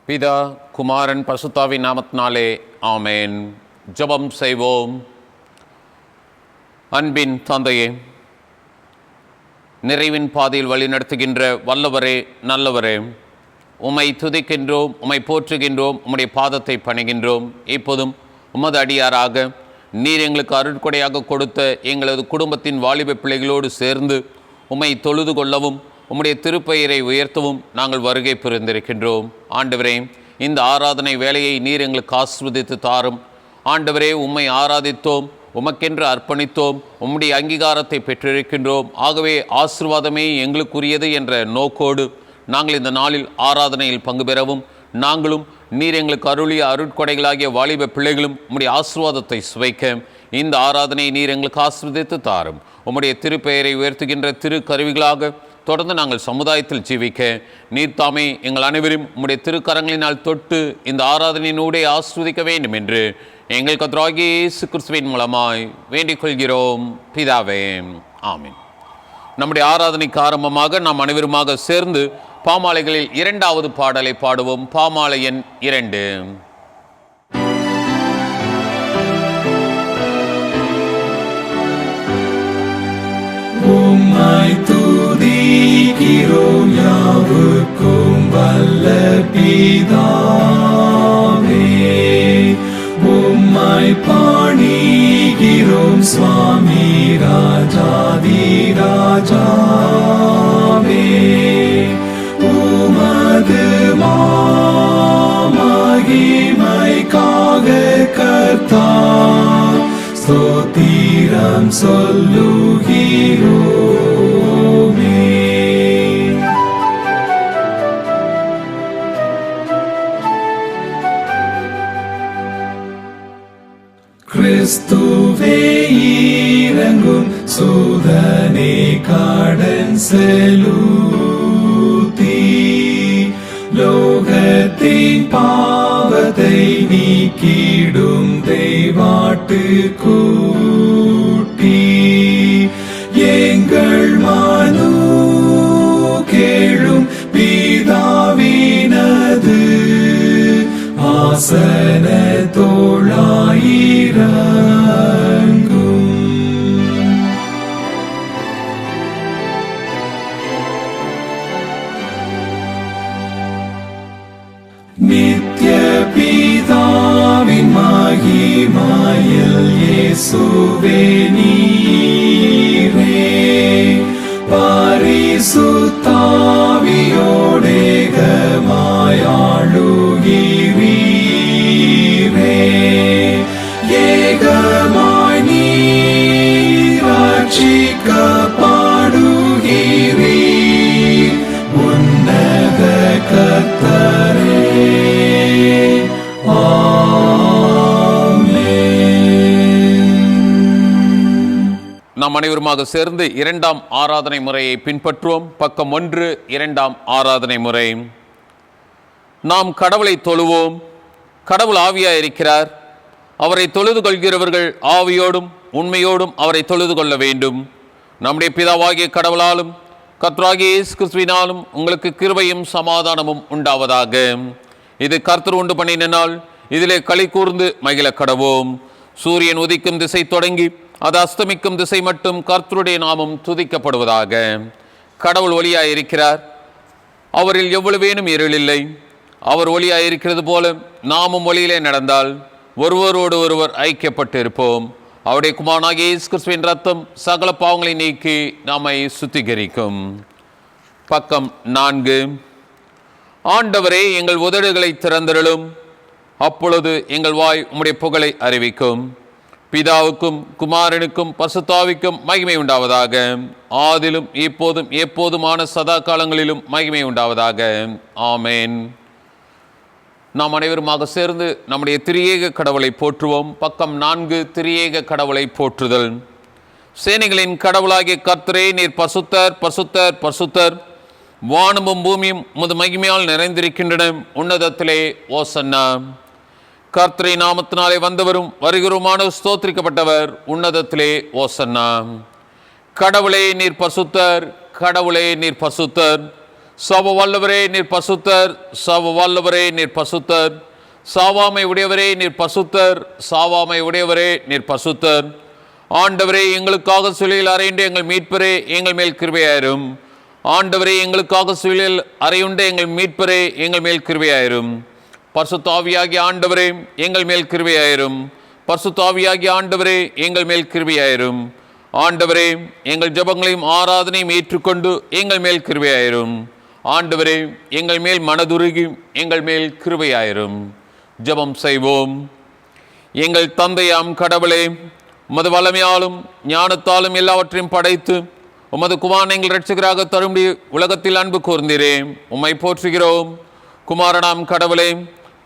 பிதா குமாரன் பசுத்தாவின் நாமத்தினாலே ஆமேன். ஜெபம் செய்வோம். அன்பின் தந்தையே, நிறைவின் பாதையில் வழிநடத்துகின்ற வல்லவரே, நல்லவரே, உம்மை துதிக்கின்றோம், உம்மை போற்றுகின்றோம், உம்முடைய பாதத்தை பணிகின்றோம். இப்போதும் உமது அடியாராக நீர் எங்களுக்கு அருட்கொடையாக கொடுத்த எங்களது குடும்பத்தின் வாலிப பிள்ளைகளோடு சேர்ந்து உம்மை தொழுது கொள்ளவும் உம்முடைய திருப்பெயரை உயர்த்தவும் நாங்கள் வருகை புரிந்திருக்கின்றோம். ஆண்டவரே, இந்த ஆராதனை வேலையை நீர் எங்களுக்கு ஆசீர்வதித்து தாரும். ஆண்டவரே, உம்மை ஆராதித்தோம், உமக்கென்று அர்ப்பணித்தோம், உம்முடைய அங்கீகாரத்தை பெற்றிருக்கின்றோம். ஆகவே ஆசீர்வாதமே எங்களுக்குரியது என்ற நோக்கோடு நாங்கள் இந்த நாளில் ஆராதனையில் பங்கு பெறவும், நாங்களும் நீர் எங்களுக்கு அருளிய அருட்கொடைகளாகிய வாலிப பிள்ளைகளும் உம்முடைய ஆசீர்வாதத்தை சுவைக்க இந்த ஆராதனை நீர் எங்களுக்கு ஆசீர்வதித்து தாரும். உம்முடைய திருப்பெயரை உயர்த்துகின்ற திரு கருவிகளாக தொடர்ந்து நாங்கள் சமுதாயத்தில் ஜீவிக்க நீர் தாமே எங்கள் அனைவரும் உம்முடைய திருக்கரங்களினால் தொட்டு இந்த ஆராதனையினூடே ஆஸ்வதிக்க வேண்டும் என்று எங்கள் கர்த்தராகிய இயேசு கிறிஸ்துவின் மூலமாய் வேண்டிக் கொள்கிறோம் பிதாவே, ஆமீன். நம்முடைய ஆராதனைக்கு ஆரம்பமாக நாம் அனைவருமாக சேர்ந்து பாமாலைகளில் இரண்டாவது பாடலை பாடுவோம். பாமாலை எண் 2. உம்மை துதிக்கிறோம் யாவுக்கும் வல்ல பிதாவே, உம்மை பணிகிறோம் சுவாமி ராஜாதி ராஜாவே. உமது மகிமைக்காக கர்த்தா ஸ்தோத்திரம் சொல்லுகிறோமே. கிறிஸ்துவே இறங்கும் சூதனே கடன் செலுத்தி லோகத்தின் பாவத்தை நீக்கிடும் தெய்வாட்டு கூட்டி எங்கள் மனு கேளும் பிதாவினது ஆசன தோளாயிரங்கும். நித்ய பிதாவின் மகிமையில் இயேசுவே நீரே பரிசுத்தாவியோடேகமாயாளுகிறீரே. ஏகமாய் நீர் ரட்சிக்கப்படுகிறீர் உன்னத கர்த்தரே. நாம் அனைவருமாக சேர்ந்து இரண்டாம் ஆராதனை முறையை பின்பற்றுவோம். பக்கம் 1, இரண்டாம் ஆராதனை முறை. நாம் கடவுளை தொழுவோம். கடவுள் ஆவியாய் இருக்கிறார். அவரை தொழுது கொள்கிறவர்கள் ஆவியோடும் உண்மையோடும் அவரை தொழுது கொள்ள வேண்டும். நம்முடைய பிதாவாகிய கடவுளாலும் கர்த்தராகிய இயேசு கிறிஸ்துவினாலும் உங்களுக்கு கிருபையும் சமாதானமும் உண்டாவதாக. இது கர்த்தர் உண்டு பண்ணின நாள், இதிலே களி கூர்ந்து மகிழ கடவோம். சூரியன் உதிக்கும் திசை தொடங்கி அது அஸ்தமிக்கும் திசை மட்டும் கர்த்தருடைய நாமம் துதிக்கப்படுவதாக. கடவுள் ஒளியாய் இருக்கிறார். அவரில் எவ்வளவேனும் இருள் இல்லை. அவர் ஒளியாய் இருக்கிறது போல நாமும் ஒளியிலே நடந்தால் ஒருவரோடு ஒருவர் ஐக்கியப்பட்டு இருப்போம். அவருடைய குமாரனாகிய இயேசு கிறிஸ்துவின் ரத்தம் சகல பாவங்களை நீக்கி நம்மை சுத்திகரிக்கும். பக்கம் 4. ஆண்டவரே, எங்கள் உதடுகளை திறந்தருளும், அப்பொழுது எங்கள் வாய் உம்முடைய புகழை அறிவிக்கும். பிதாவுக்கும் குமாரனுக்கும் பரிசுத்தாவிக்கும் மகிமை உண்டாவதாக. ஆதிலும் இப்போதும் எப்போதுமான சதா காலங்களிலும் மகிமை உண்டாவதாக. ஆமேன். நாம் அனைவருமாக சேர்ந்து நம்முடைய திரியேக கடவுளை போற்றுவோம். பக்கம் 4. திரியேக கடவுளை போற்றுதல். சேனைகளின் கடவுளாகிய கர்த்தரே, நீர் பரிசுத்தர் பரிசுத்தர் பரிசுத்தர், வானமும் பூமியும் உமது மகிமையால் நிறைந்திருக்கின்றன. உன்னதத்திலே ஓசன்னா. கர்த்தரை நாமத்தினாலே வந்தவரும் வருகிறவுமான ஸ்தோத்திரிக்கப்பட்டவர் உன்னதத்திலே ஓசன்னா. கடவுளே நீர் பரிசுத்தர், கடவுளே நீர் பரிசுத்தர், சர்வ வல்லவரே நீர் பசுத்தர், சர்வ வல்லவரே நீர் பசுத்தர், சாவாமை உடையவரே நீர் பசுத்தர், சாவாமை உடையவரே நீர் பசுத்தர். ஆண்டவரே, எங்களுக்காக சிலுவையில் அறையுண்ட எங்கள் மீட்பரே எங்கள் மேல் கிருபையாயிரும். ஆண்டவரே, எங்களுக்காக சிலுவையில் அறையுண்ட எங்கள் மீட்பரே எங்கள் மேல் கிருபையாயிரும். பரிசுத்த ஆவியாகிய ஆண்டவரே எங்கள் மேல் கிருபையாயிரும். பரிசுத்த ஆவியாகிய ஆண்டவரே எங்கள் மேல் கிருபையாயிரும். ஆண்டவரே, எங்கள் ஜெபங்களையும் ஆராதனையும் ஏற்றுக்கொண்டு எங்கள் மேல் கிருபையாயிரும். ஆண்டவரே, எங்கள் மேல் மனதுருகி எங்கள் மேல் கிருபையாயிரும். ஜெபம் செய்வோம். எங்கள் தந்தையாம் கடவுளே, உமது வல்லமையாலும் ஞானத்தாலும் எல்லாவற்றையும் படைத்து உமது குமாரனை எங்கள் இரட்சகராக தரும்படி உலகத்தில் அன்பு கூர்ந்தீரே, உம்மை போற்றுகிறோம். குமாரனாம் கடவுளே,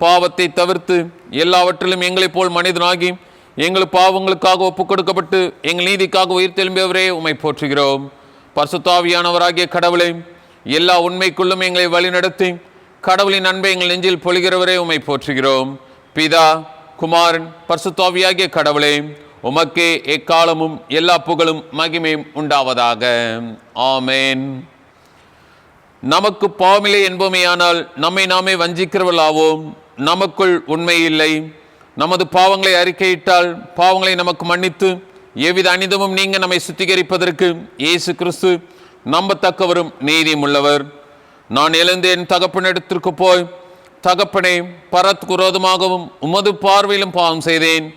பாவத்தை தவிர்த்து எல்லாவற்றிலும் எங்களைப் போல் மனிதனாகி எங்கள் பாவங்களுக்காக ஒப்புக் கொடுக்கப்பட்டு எங்கள் நீதிக்காக உயிர் தெழும்பியவரே, உம்மை போற்றுகிறோம். பரிசுத்த ஆவியானவராகிய கடவுளே, எல்லா உண்மைக்குள்ளும் எங்களை வழிநடத்தி கடவுளின் அன்பை எங்கள் நெஞ்சில் பொழிகிறவரே, உம்மை போற்றுகிறோம். பிதா, குமாரன், பரிசுத்த ஆவியாகிய கடவுளே, உமக்கே எக்காலமும் எல்லா புகழும் மகிமையும் உண்டாவதாக. ஆமேன். நமக்கு பாவமில்லை என்போமேயானால் நம்மை நாமே வஞ்சிக்கிறவர்களாவோம். நமக்குள் உண்மை இல்லை. நமது பாவங்களை அறிக்கையிட்டால் பாவங்களை நமக்கு மன்னித்து எவ்வித அனிதமும் நீங்க நம்மை சுத்திகரிப்பதற்கு இயேசு கிறிஸ்து நம்பத்தக்கவரும் நீதியும் உள்ளவர். நான் எழுந்து என் தகப்பனிடத்திற்கு போய், தகப்பனே, பரத்துக்கு விரோதமாகவும் உமது பார்வையிலும் பாவம் செய்தேன்.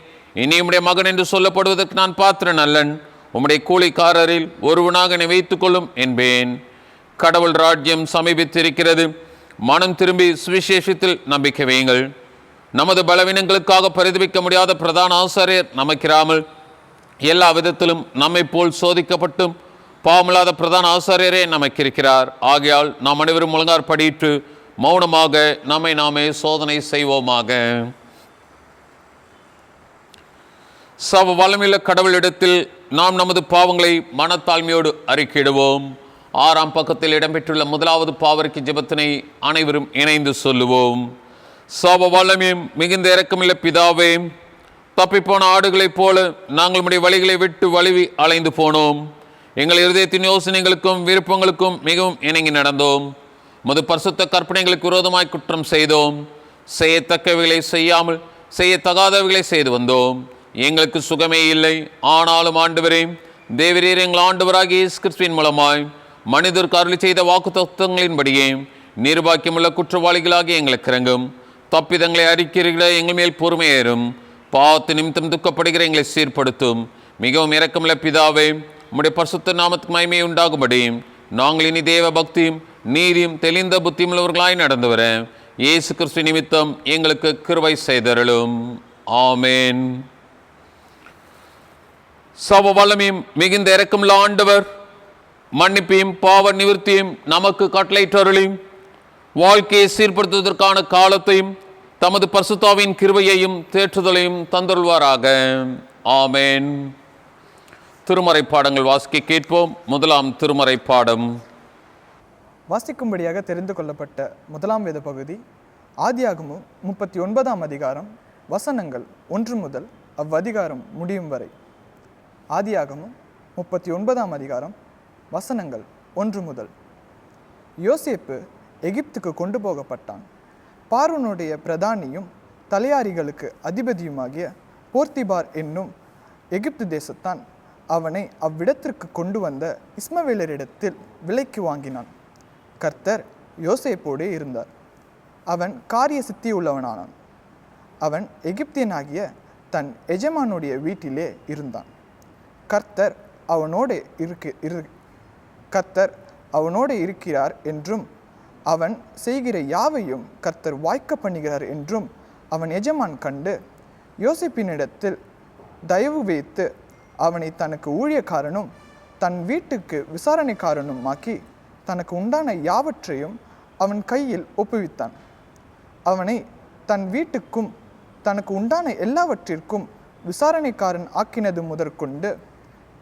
இனி உம்முடைய மகன் என்று சொல்லப்படுவதற்கு நான் பாத்திரன் அல்லன். உம்முடைய கூலிக்காரரில் ஒருவனாக என்னை வைத்துக் கொள்ளும் என்பேன். கடவுள் ராஜ்யம் சமீபித்திருக்கிறது. மனம் திரும்பி சுவிசேஷத்தில் நம்பிக்கை வையுங்கள். நமது பலவீனங்களுக்காக பரிதவிக்க முடியாத பிரதான ஆசாரியர் நமக்கிராமல் எல்லா விதத்திலும் நம்மை போல் சோதிக்கப்பட்டும் பாவமில்லாத பிரதான ஆசாரியரே நமக்கிருக்கிறார். ஆகையால் நாம் அனைவரும் ஒழுங்கார் படியிட்டு மௌனமாக நம்மை நாமே சோதனை செய்வோமாக. சர்வ வல்லமையுள்ள கடவுளிடத்தில் நாம் நமது பாவங்களை மனத்தாழ்மையோடு அறிக்கையிடுவோம். 6ஆம் பக்கத்தில் இடம்பெற்றுள்ள முதலாவது பாவரிக்கை ஜெபத்தினை அனைவரும் இணைந்து சொல்லுவோம். சர்வ வல்லமையும் மிகுந்த இரக்கமுள்ள பிதாவே, தப்பிப்போன ஆடுகளைப் போல நாங்கள் நம்முடைய வழிகளை விட்டு வழுவி அலைந்து போனோம். எங்கள் இருதயத்தின் யோசனைகளுக்கும் விருப்பங்களுக்கும் மிகவும் இணங்கி நடந்தோம். மது பரிசுத்த கற்பனைகளுக்கு விரோதமாய் குற்றம் செய்தோம். செய்யத்தக்கவைகளை செய்யாமல் செய்யத்தகாதவைகளை செய்து வந்தோம். எங்களுக்கு சுகமே இல்லை. ஆனாலும் ஆண்டவரே, தேவரீர் எங்கள் ஆண்டவராகிய இயேசு கிறிஸ்துவின் மூலமாய் மனிதருக்கு அருளி செய்த வாக்கு தத்துவங்களின்படியே நிர்பாக்கியமுள்ள குற்றவாளிகளாகி எங்களுக்கு இறங்கும். தப்பிதங்களை அறிக்கிறீர்கள எங்கள் மேல் பொறுமையேறும். பாவத்து நிமித்தம் துக்கப்படுகிற எங்களை சீர்படுத்தும். மிகவும் இரக்கமுள்ள பிதாவே, உம்முடைய பரிசுத்த நாமத்துக்கு மகிமை உண்டாகும்படி நாங்கள் இனி தேவ பக்தியும் நீதியும் தெளிந்த புத்தியும் உள்ளவர்களாய் நடந்து வர இயேசு கிறிஸ்து நிமித்தம் எங்களுக்கு கிருபை செய்தருளும். ஆமேன். சர்வ வல்லமையும் மிகுந்த இரக்கமுள்ள ஆண்டவர் மன்னிப்பையும் பாவ நிவர்த்தியும் நமக்கு கட்டளையிட்டருளையும் வாழ்க்கையை சீர்படுத்துவதற்கான காலத்தையும் தமது பரிசுத்தாவின் கிருபையையும் தேற்றுதலையும் தந்தருள்வாராக. ஆமேன். திருமறை பாடங்கள் வாசிக்க கேட்போம். முதலாம் திருமறை பாடம். வாசிக்கும்படியாக தெரிந்து கொள்ளப்பட்ட முதலாம் வேத பகுதி ஆதியாகமம் 39ஆம் அதிகாரம் வசனங்கள் 1 முதல் அவ்வதிகாரம் முடியும் வரை. ஆதியாகமம் 39ஆம் அதிகாரம் வசனங்கள் 1 முதல். யோசேப்பு எகிப்துக்கு கொண்டு போகப்பட்டான். பார்வோனுடைய பிரதானியும் தலையாரிகளுக்கு அதிபதியுமாகிய போர்த்திபார் என்னும் எகிப்து தேசத்தான் அவனை அவ்விடத்திற்கு கொண்டு வந்த இஸ்மவேலரிடத்தில் விலைக்கு வாங்கினான். கர்த்தர் யோசேப்போடே இருந்தார். அவன் காரிய சித்தியுள்ளவனானான். அவன் எகிப்தியனாகிய தன் எஜமானுடைய வீட்டிலே இருந்தான். கர்த்தர் அவனோடு இருக்கிறார் என்றும் அவன் செய்கிற யாவையும் கர்த்தர் வாய்க்க பண்ணுகிறார் என்றும் அவன் எஜமான் கண்டு யோசேப்பினிடத்தில் தயவு வைத்து அவனை தனக்கு ஊழியக்காரனும் தன் வீட்டுக்கு விசாரணைக்காரனும் ஆக்கி தனக்கு உண்டான யாவற்றையும் அவன் கையில் ஒப்புவித்தான். அவனை தன் வீட்டுக்கும் தனக்கு உண்டான எல்லாவற்றிற்கும் விசாரணைக்காரன் ஆக்கினது முதற்கொண்டு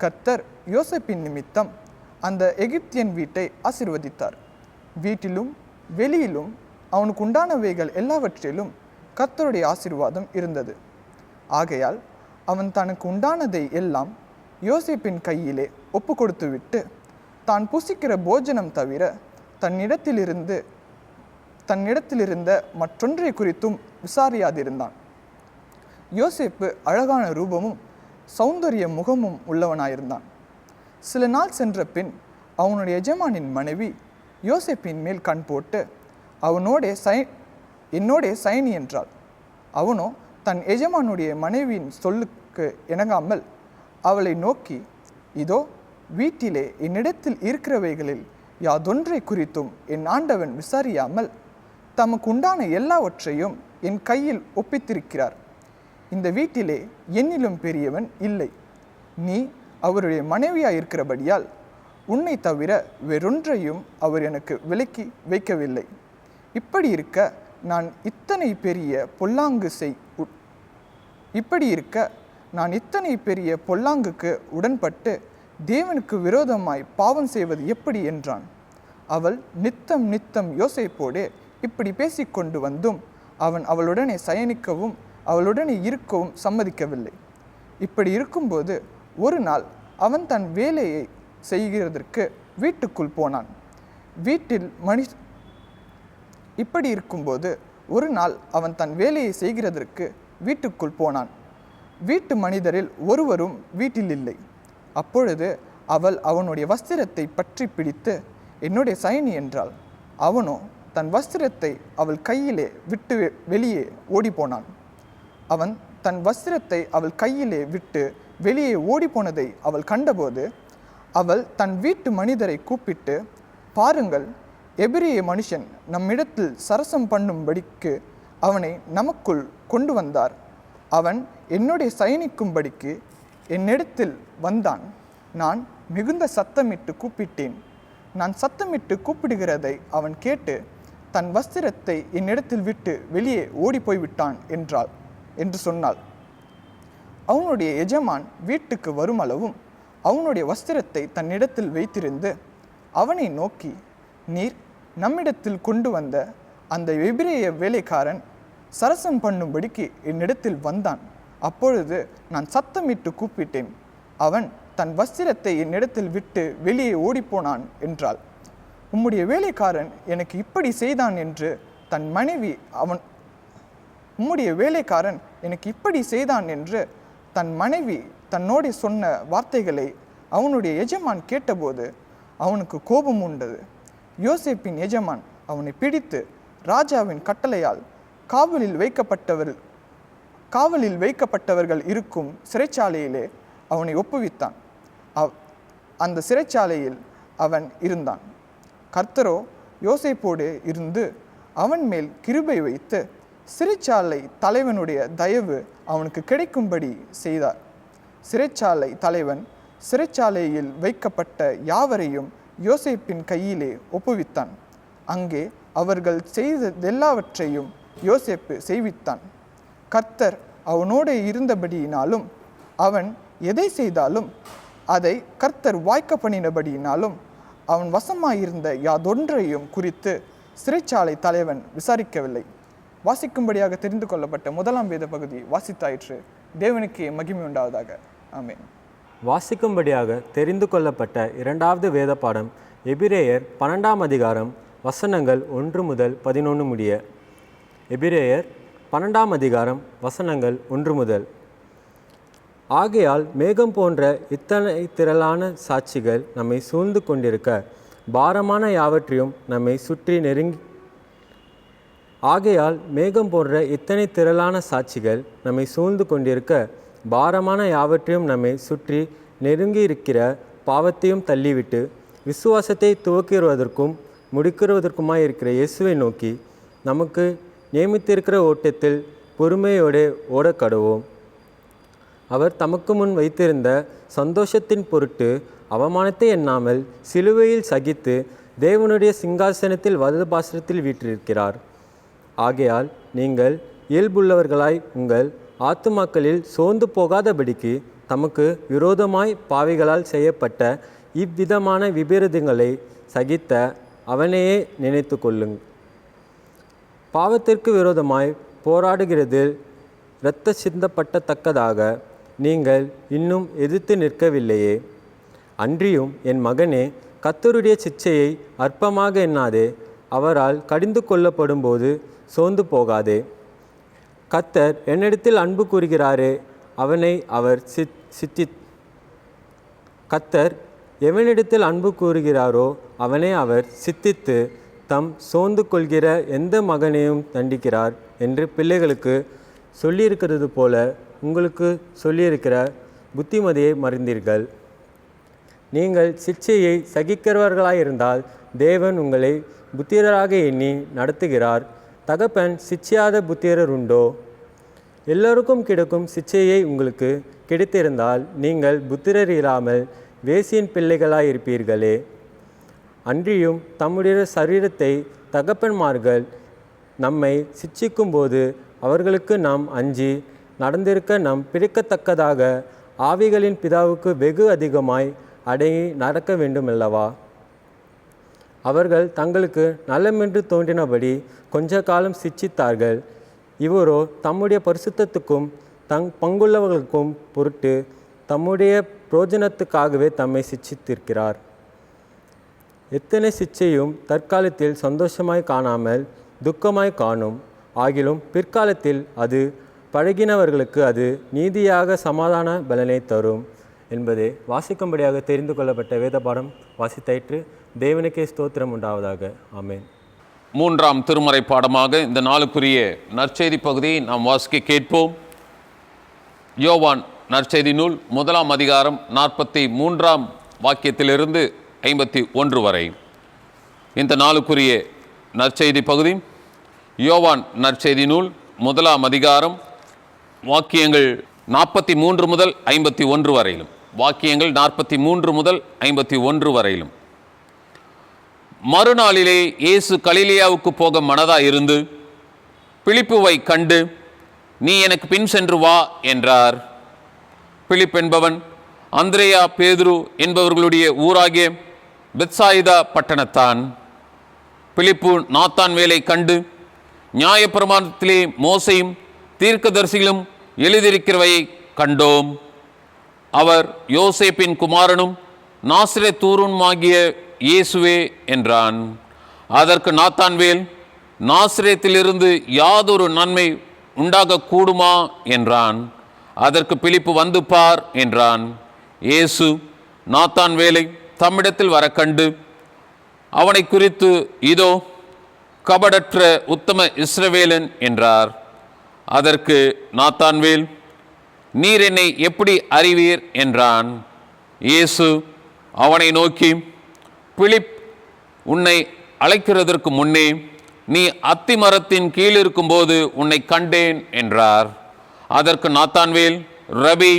கர்த்தர் யோசேப்பின் நிமித்தம் அந்த எகிப்தியன் வீட்டை ஆசீர்வதித்தார். வீட்டிலும் வெளியிலும் அவனுக்கு உண்டானவைகள் எல்லாவற்றிலும் கர்த்தருடைய ஆசீர்வாதம் இருந்தது. ஆகையால் அவன் தனக்கு உண்டானதை எல்லாம் யோசேப்பின் கையிலே ஒப்பு கொடுத்து விட்டு தான் புசிக்கிற போஜனம் தவிர தன்னிடத்திலிருந்த மற்றொன்றை குறித்தும் விசாரியாதிருந்தான். யோசேப்பு அழகான ரூபமும் சௌந்தரிய முகமும் உள்ளவனாயிருந்தான். சில நாள் சென்ற பின் அவனுடைய எஜமானின் மனைவி யோசேப்பின் மேல் கண் போட்டு என்னோடே சயனி என்றாள். அவனோ தன் எஜமானுடைய மனைவியின் சொல்லுக்கு இணங்காமல் அவளை நோக்கி, இதோ வீட்டிலே என்னிடத்தில் இருக்கிறவைகளில் யாதொன்றை குறித்தும் என் ஆண்டவன் விசாரியாமல் தமக்கு உண்டான எல்லாவற்றையும் என் கையில் ஒப்பித்திருக்கிறார். இந்த வீட்டிலே என்னிலும் பெரியவன் இல்லை. நீ அவருடைய மனைவியாயிருக்கிறபடியால் உன்னை தவிர வேறொன்றையும் அவர் எனக்கு விலக்கி வைக்கவில்லை. இப்படி இருக்க நான் இத்தனை பெரிய பொல்லாங்குக்கு உடன்பட்டு தேவனுக்கு விரோதமாய் பாவம் செய்வது எப்படி என்றான். அவள் நித்தம் யோசேப்போடே இப்படி பேசிக்கொண்டு வந்தும் அவன் அவளுடனே சயனிக்கவும் அவளுடனே இருக்கவும் சம்மதிக்கவில்லை. இப்படி இருக்கும்போது ஒரு நாள் அவன் தன் வேலையை செய்கிறதற்கு வீட்டுக்குள் போனான். வீட்டு மனிதரில் ஒருவரும் வீட்டில் இல்லை. அப்பொழுது அவள் அவனுடைய வஸ்திரத்தை பற்றி பிடித்து, என்னுடைய சயனி என்றாள். அவனோ தன் வஸ்திரத்தை அவள் கையிலே விட்டு வெளியே ஓடிப்போனான். அவன் தன் வஸ்திரத்தை அவள் கையிலே விட்டு வெளியே ஓடிப்போனதை அவள் கண்டபோது அவள் தன் வீட்டு மனிதரை கூப்பிட்டு, பாருங்கள், எபிரேய மனுஷன் நம்மிடத்தில் சரசம் பண்ணும்படிக்கு அவனை நமக்குள் கொண்டு வந்தார். அவன் என்னுடைய சயனிக்கும்படிக்கு என்னிடத்தில் வந்தான். நான் மிகுந்த சத்தமிட்டு கூப்பிட்டேன். நான் சத்தமிட்டு கூப்பிடுகிறதை அவன் கேட்டு தன் வஸ்திரத்தை என்னிடத்தில் விட்டு வெளியே ஓடி போய்விட்டான் என்று சொன்னாள். அவனுடைய எஜமான் வீட்டுக்கு வருமளவும் அவனுடைய வஸ்திரத்தை தன்னிடத்தில் வைத்திருந்து அவனை நோக்கி, நீர் நம்மிடத்தில் கொண்டு வந்த அந்த எபிரேய வேலைக்காரன் சரசம் பண்ணும்படிக்கு என்னிடத்தில் வந்தான். அப்பொழுது நான் சத்தமிட்டு கூப்பிட்டேன். அவன் தன் வஸ்திரத்தை என்னிடத்தில் விட்டு வெளியே ஓடிப்போனான் என்றாள். உம்முடைய வேலைக்காரன் எனக்கு இப்படி செய்தான் என்று தன் மனைவி தன்னோடு சொன்ன வார்த்தைகளை அவனுடைய எஜமான் கேட்டபோது அவனுக்கு கோபம் உண்டது. யோசேப்பின் எஜமான் அவனை பிடித்து ராஜாவின் கட்டளையால் காவலில் வைக்கப்பட்டவர்கள் இருக்கும் சிறைச்சாலையிலே அவனை ஒப்புவித்தான். அந்த சிறைச்சாலையில் அவன் இருந்தான். கர்த்தரோ யோசேப்போடு இருந்து அவன் மேல் கிருபை வைத்து சிறைச்சாலை தலைவனுடைய தயவு அவனுக்கு கிடைக்கும்படி செய்தார். சிறைச்சாலை தலைவன் சிறைச்சாலையில் வைக்கப்பட்ட யாவரையும் யோசேப்பின் கையிலே ஒப்புவித்தான். அங்கே அவர்கள் செய்ததெல்லாவற்றையும் யோசேப்பு செய்வித்தான். கர்த்தர் அவனோடு இருந்தபடியினாலும் அவன் எதை செய்தாலும் அதை கர்த்தர் வாய்க்க பண்ணினபடியினாலும் அவன் வசமாயிருந்த யாதொன்றையும் குறித்து சிறைச்சாலை தலைவன் விசாரிக்கவில்லை. வாசிக்கும்படியாக தெரிந்து கொள்ளப்பட்ட 1ஆம் வேத பகுதி வாசித்தாயிற்று. தேவனுக்கு மகிமை உண்டாவதாக. ஆமென். வாசிக்கும்படியாக தெரிந்து கொள்ளப்பட்ட 2வது வேத பாடம் எபிரேயர் 12ஆம் அதிகாரம் வசனங்கள் 1 முதல் 11 முடிய. எபிரேயர் 12ஆம் அதிகாரம் வசனங்கள் 1 முதல். ஆகையால் மேகம் போன்ற இத்தனை திரளான சாட்சிகள் நம்மை சூழ்ந்து கொண்டிருக்க பாரமான யாவற்றையும் நம்மை சுற்றி நெருங்கியிருக்கிற பாவத்தையும் தள்ளிவிட்டு விசுவாசத்தை துவக்குவதற்கும் முடிக்கிறதற்குமாயிருக்கிற இயேசுவை நோக்கி நமக்கு நியமித்திருக்கிற ஓட்டத்தில் பொறுமையோடு ஓடக்கடுவோம். அவர் தமக்கு முன் வைத்திருந்த சந்தோஷத்தின் பொருட்டு அவமானத்தை எண்ணாமல் சிலுவையில் சகித்து தேவனுடைய சிங்காசனத்தில் வலது பாசத்தில் வீற்றிருக்கிறார். ஆகையால் நீங்கள் இயல்புள்ளவர்களாய் உங்கள் ஆத்துமாக்களில் சோர்ந்து போகாதபடிக்கு தமக்கு விரோதமாய் பாவிகளால் செய்யப்பட்ட இவ்விதமான விபரீதங்களை சகித்த அவனையே நினைத்து கொள்ளுங்கள். பாவத்திற்கு விரோதமாய் போராடுகிறதில் இரத்த சிந்தப்பட்டத்தக்கதாக நீங்கள் இன்னும் எதிர்த்து நிற்கவில்லையே. அன்றியும் என் மகனே, கர்த்தருடைய சிட்சையை அற்பமாக எண்ணாதே, அவரால் கடிந்து கொள்ளப்படும் போது சோர்ந்து போகாதே. கர்த்தர் என்னிடத்தில் அன்பு கூறுகிறாரே, அவனை அவர் கர்த்தர் எவனிடத்தில் அன்பு கூறுகிறாரோ அவனை அவர் சித்தித்து தம் சோர்ந்து கொள்கிற எந்த மகனையும் தண்டிக்கிறார் என்று பிள்ளைகளுக்கு சொல்லியிருக்கிறது போல உங்களுக்கு சொல்லியிருக்கிற புத்திமதியை மறந்தீர்கள். நீங்கள் சிட்சையை சகிக்கிறவர்களாயிருந்தால் தேவன் உங்களை புத்திரராக எண்ணி நடத்துகிறார். தகப்பன் சிட்சியாத புத்திரர் உண்டோ? எல்லோருக்கும் கிடைக்கும் சிட்சையை உங்களுக்கு கிடைத்திருந்தால் நீங்கள் புத்திரர் இல்லாமல் வேசியின் பிள்ளைகளாயிருப்பீர்களே. அன்றியும் தம்முடைய சரீரத்தை தகப்பன்மார்கள் நம்மை சிட்சிக்கும்போது அவர்களுக்கு நாம் அஞ்சி நடந்திருக்க நாம் பிடிக்கத்தக்கதாக ஆவிகளின் பிதாவுக்கு வெகு அதிகமாய் அடங்கி நடக்க வேண்டுமல்லவா? அவர்கள் தங்களுக்கு நலமென்று தோன்றினபடி கொஞ்ச காலம் சிட்சித்தார்கள். இவரோ தம்முடைய பரிசுத்தத்துக்கும் பங்குள்ளவர்களுக்கும் பொருட்டு தம்முடைய புரோஜனத்துக்காகவே தம்மை சிட்சித்திருக்கிறார். எத்தனை சிட்சையும் தற்காலத்தில் சந்தோஷமாய் காணாமல் துக்கமாய் காணும். ஆகிலும் பிற்காலத்தில் அது பழகினவர்களுக்கு அது நீதியாக சமாதான பலனை தரும் என்பதை வாசிக்கும்படியாக தெரிந்து கொள்ளப்பட்ட வேத பாடம் வாசித்தாயிற்று. தேவனுக்கே ஸ்தோத்திரம் உண்டாவதாக. ஆமென். மூன்றாம் திருமறை பாடமாக இந்த நாளுக்குரிய நற்செய்தி பகுதியை நாம் வாசிக்க கேட்போம். யோவான் நற்செய்தி நூல் 1 அதிகாரம் 43 வாக்கியத்திலிருந்து 51 வரை. இந்த நாளுக்குரிய நற்செய்தி பகுதி யோவான் நற்செய்தி நூல் 1 அதிகாரம் வாக்கியங்கள் 43 முதல் 51 வரையிலும். வாக்கியங்கள் 43 முதல் 51 வரையிலும். மறுநாளிலே இயேசு கலிலேயாவுக்கு போக மனதாயிருந்து பிலிப்புவை கண்டு, நீ எனக்கு பின் சென்று வா என்றார். பிலிப் என்பவன் அந்திரேயா பேதுரு என்பவர்களுடைய ஊராகிய பெத்சாயிதா பட்டணத்தான். பிலிப்பு நாத்தான்வேலை கண்டு, நியாயப்பிரமாணத்திலே மோசையும் தீர்க்கதரிசிகளும் எழுதியிருக்கிறவையை கண்டோம். அவர் யோசேப்பின் குமாரனும் நாசரேத்தூருமாகிய இயேசுவே என்றான். அதற்கு நாத்தான்வேல், நாசரேத்திலிருந்து யாதொரு நன்மை உண்டாகக்கூடுமா என்றான். அதற்கு பிலிப்பு, வந்து பார் என்றான். இயேசு நாத்தான்வேலை தம்மிடத்தில் வர கண்டு அவனை குறித்து, இதோ கபடற்ற உத்தம இஸ்ரவேலன் என்றார். அதற்கு நாத்தான்வேல், நீர் என்னை எப்படி அறிவீர் என்றான். இயேசு அவனை நோக்கி, பிலிப் உன்னை அழைக்கிறதற்கு முன்னே நீ அத்தி மரத்தின் கீழ் இருக்கும்போது உன்னை கண்டேன் என்றார். அதற்கு நாத்தான்வேல், ரபி,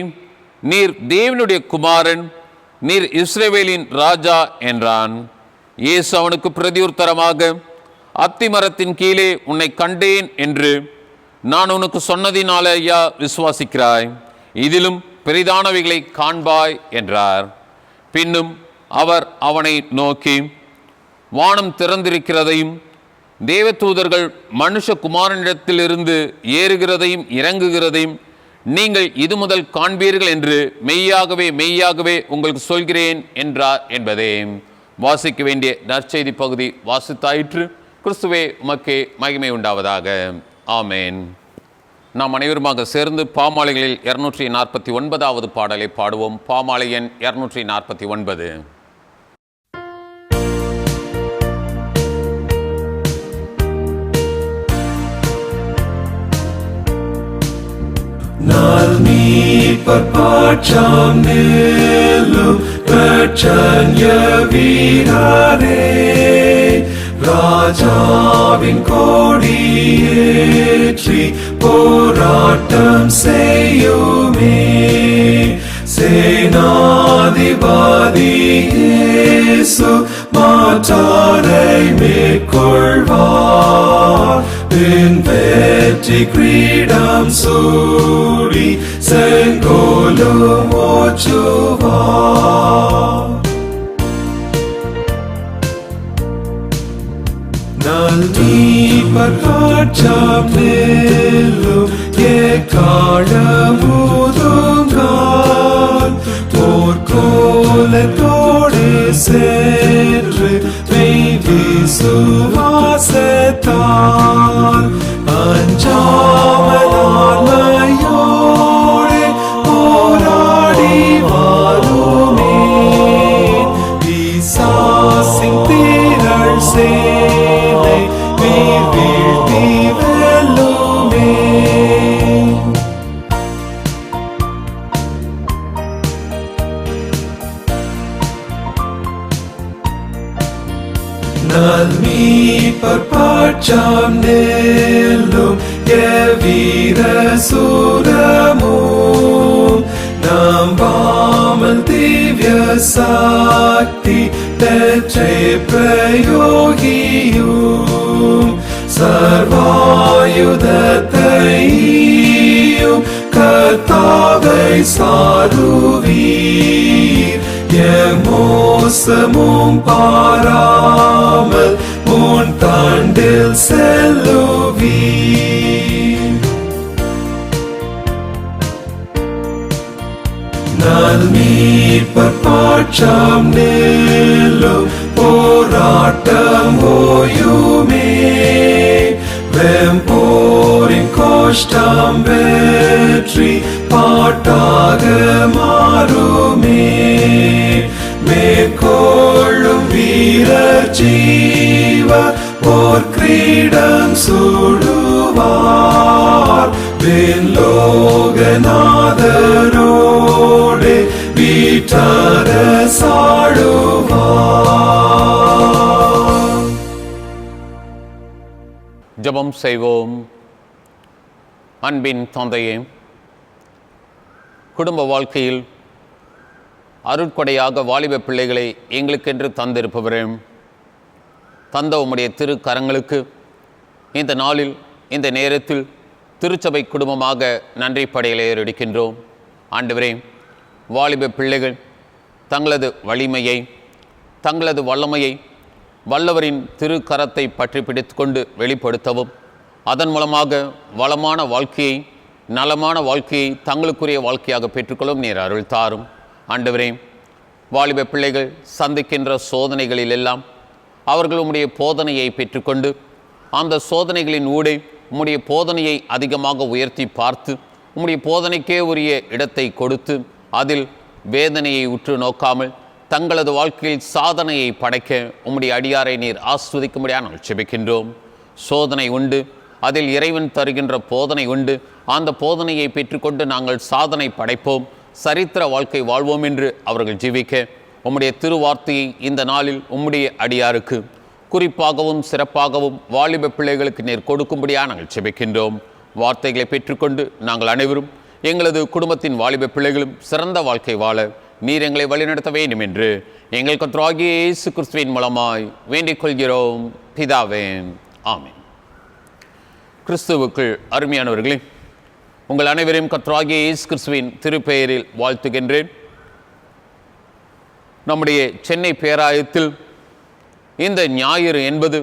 நீர் தேவனுடைய குமாரன், நீர் இஸ்ரவேலின் ராஜா என்றான். இயேசு அவனுக்கு பிரதியுத்தரமாக, அத்தி மரத்தின் கீழே உன்னை கண்டேன் என்று நான் உனக்கு சொன்னதினாலேயா விசுவாசிக்கிறாய்? இதிலும் பெரிதானவைகளை காண்பாய் என்றார். பின்னும் அவர் அவனை நோக்கி, வானம் திறந்திருக்கிறதையும் தேவதூதர்கள் மனுஷகுமாரனிடத்திலிருந்து ஏறுகிறதையும் இறங்குகிறதையும் நீங்கள் இது முதல் காண்பீர்கள் என்று மெய்யாகவே மெய்யாகவே உங்களுக்கு சொல்கிறேன் என்றார் என்பதே. வாசிக்க வேண்டிய நற்செய்தி பகுதி வாசித்தாயிற்று. கிறிஸ்துவே உமக்கே மகிமை உண்டாவதாக. ஆமேன். நாம் அனைவருமாக சேர்ந்து பாமாலைகளில் 249வது பாடலை பாடுவோம். பாமாலை எண் 249. Perpacam nilu percaya virare Rajavin kodiyetri poratam seyume Senadipadi Yesu matarai mekolvar Bin veti kridam suri Sengolum ochuvar Nalni perkacam nilu Yekalamudungan Porkoletode se மெய் விசுவாசத்தால் அஞ்சாமல் ஆண்மையோடு போராடி வாழுமே. பிசாசின் திரள் சேனை நீர் வீழ்த்தி வெல்லுமே. நல் மீட்பர் பட்சம் நெல்லும் எவ்வீர சூரமும் நம்பாமல் திவ்ய சக்தி பெற்றே பிரயோகியும் சர்வாயுதத்தையும் கர்த்தாவை சாருவீர். மோசமும் பாராமல் உன் தாண்டில் செல்லுவீர். நல் மீட்பர் பட்சம் நெல்லும் போராட்டம் ஓயுமே. வெம்போரின் கோஷ்டம் வெற்றி பாட்டாக மாறுமே. மேற்கொள்ளும் வீரர் ஜீவ போர் கிரீடம் சூடுவார். விண்லோகநாதரோடு வீட்டர சாடுவார். ஜெபம் செய்வோம். அன்பின் தந்தையே, குடும்ப வாழ்க்கையில் அருட்கொடையாக வாலிப பிள்ளைகளை எங்களுக்கென்று தந்திருப்பவரே, தந்த உம்முடைய திரு கரங்களுக்கு இந்த நாளில் இந்த நேரத்தில் திருச்சபை குடும்பமாக நன்றி படையலை எடுக்கின்றோம். ஆண்டவரே, வாலிப பிள்ளைகள் தங்களது வலிமையை தங்களது வல்லமையை வல்லவரின் திரு கரத்தை பற்றி பிடித்து கொண்டு வெளிப்படுத்தவும், அதன் மூலமாக வளமான வாழ்க்கையை நலமான வாழ்க்கையை தங்களுக்குரிய வாழ்க்கையாக பெற்றுக்கொள்ளும் நீர் அருள் தாரும். ஆண்டவரே, வாலிப பிள்ளைகள் சந்திக்கின்ற சோதனைகளில் எல்லாம் அவர்கள் உம்முடைய போதனையை பெற்றுக்கொண்டு அந்த சோதனைகளின் ஊடே உம்முடைய போதனையை அதிகமாக உயர்த்தி பார்த்து உம்முடைய போதனைக்கே உரிய இடத்தை கொடுத்து அதில் வேதனையை உற்று நோக்காமல் தங்களது வாழ்க்கையில் சாதனையை படைக்க உம்முடைய அடியாரை நீர் ஆஸ்வதிக்கும்படியாக நாங்கள் ஜெபிக்கின்றோம். சோதனை உண்டு, அதில் இறைவன் தருகின்ற போதனை உண்டு. அந்த போதனையை பெற்றுக்கொண்டு நாங்கள் சாதனை படைப்போம், சரித்திர வாழ்க்கை வாழ்வோம் என்று அவர்கள் ஜீவிக்க உம்முடைய திருவார்த்தையை இந்த நாளில் உம்முடைய அடியாருக்கு குறிப்பாகவும் சிறப்பாகவும் வாலிப பிள்ளைகளுக்கு நேர் கொடுக்கும்படியாக நாங்கள் ஜெபிக்கின்றோம். வார்த்தைகளை பெற்றுக்கொண்டு நாங்கள் அனைவரும் எங்களது குடும்பத்தின் வாலிப பிள்ளைகளும் சிறந்த வாழ்க்கை வாழ நீர் எங்களை வழிநடத்த வேண்டும் என்று எங்கள் கர்த்தராகிய இயேசு கிறிஸ்துவின் மூலமாய் வேண்டிக் கொள்கிறோம் பிதாவே, ஆமென். கிறிஸ்துவுக்குள் அருமையானவர்களே, உங்கள் அனைவரையும் கர்த்தராகிய இயேசு கிறிஸ்துவின் திருப்பெயரில் வாழ்த்துகின்றேன். நம்முடைய சென்னை பேராயத்தில் இந்த ஞாயிறு என்பது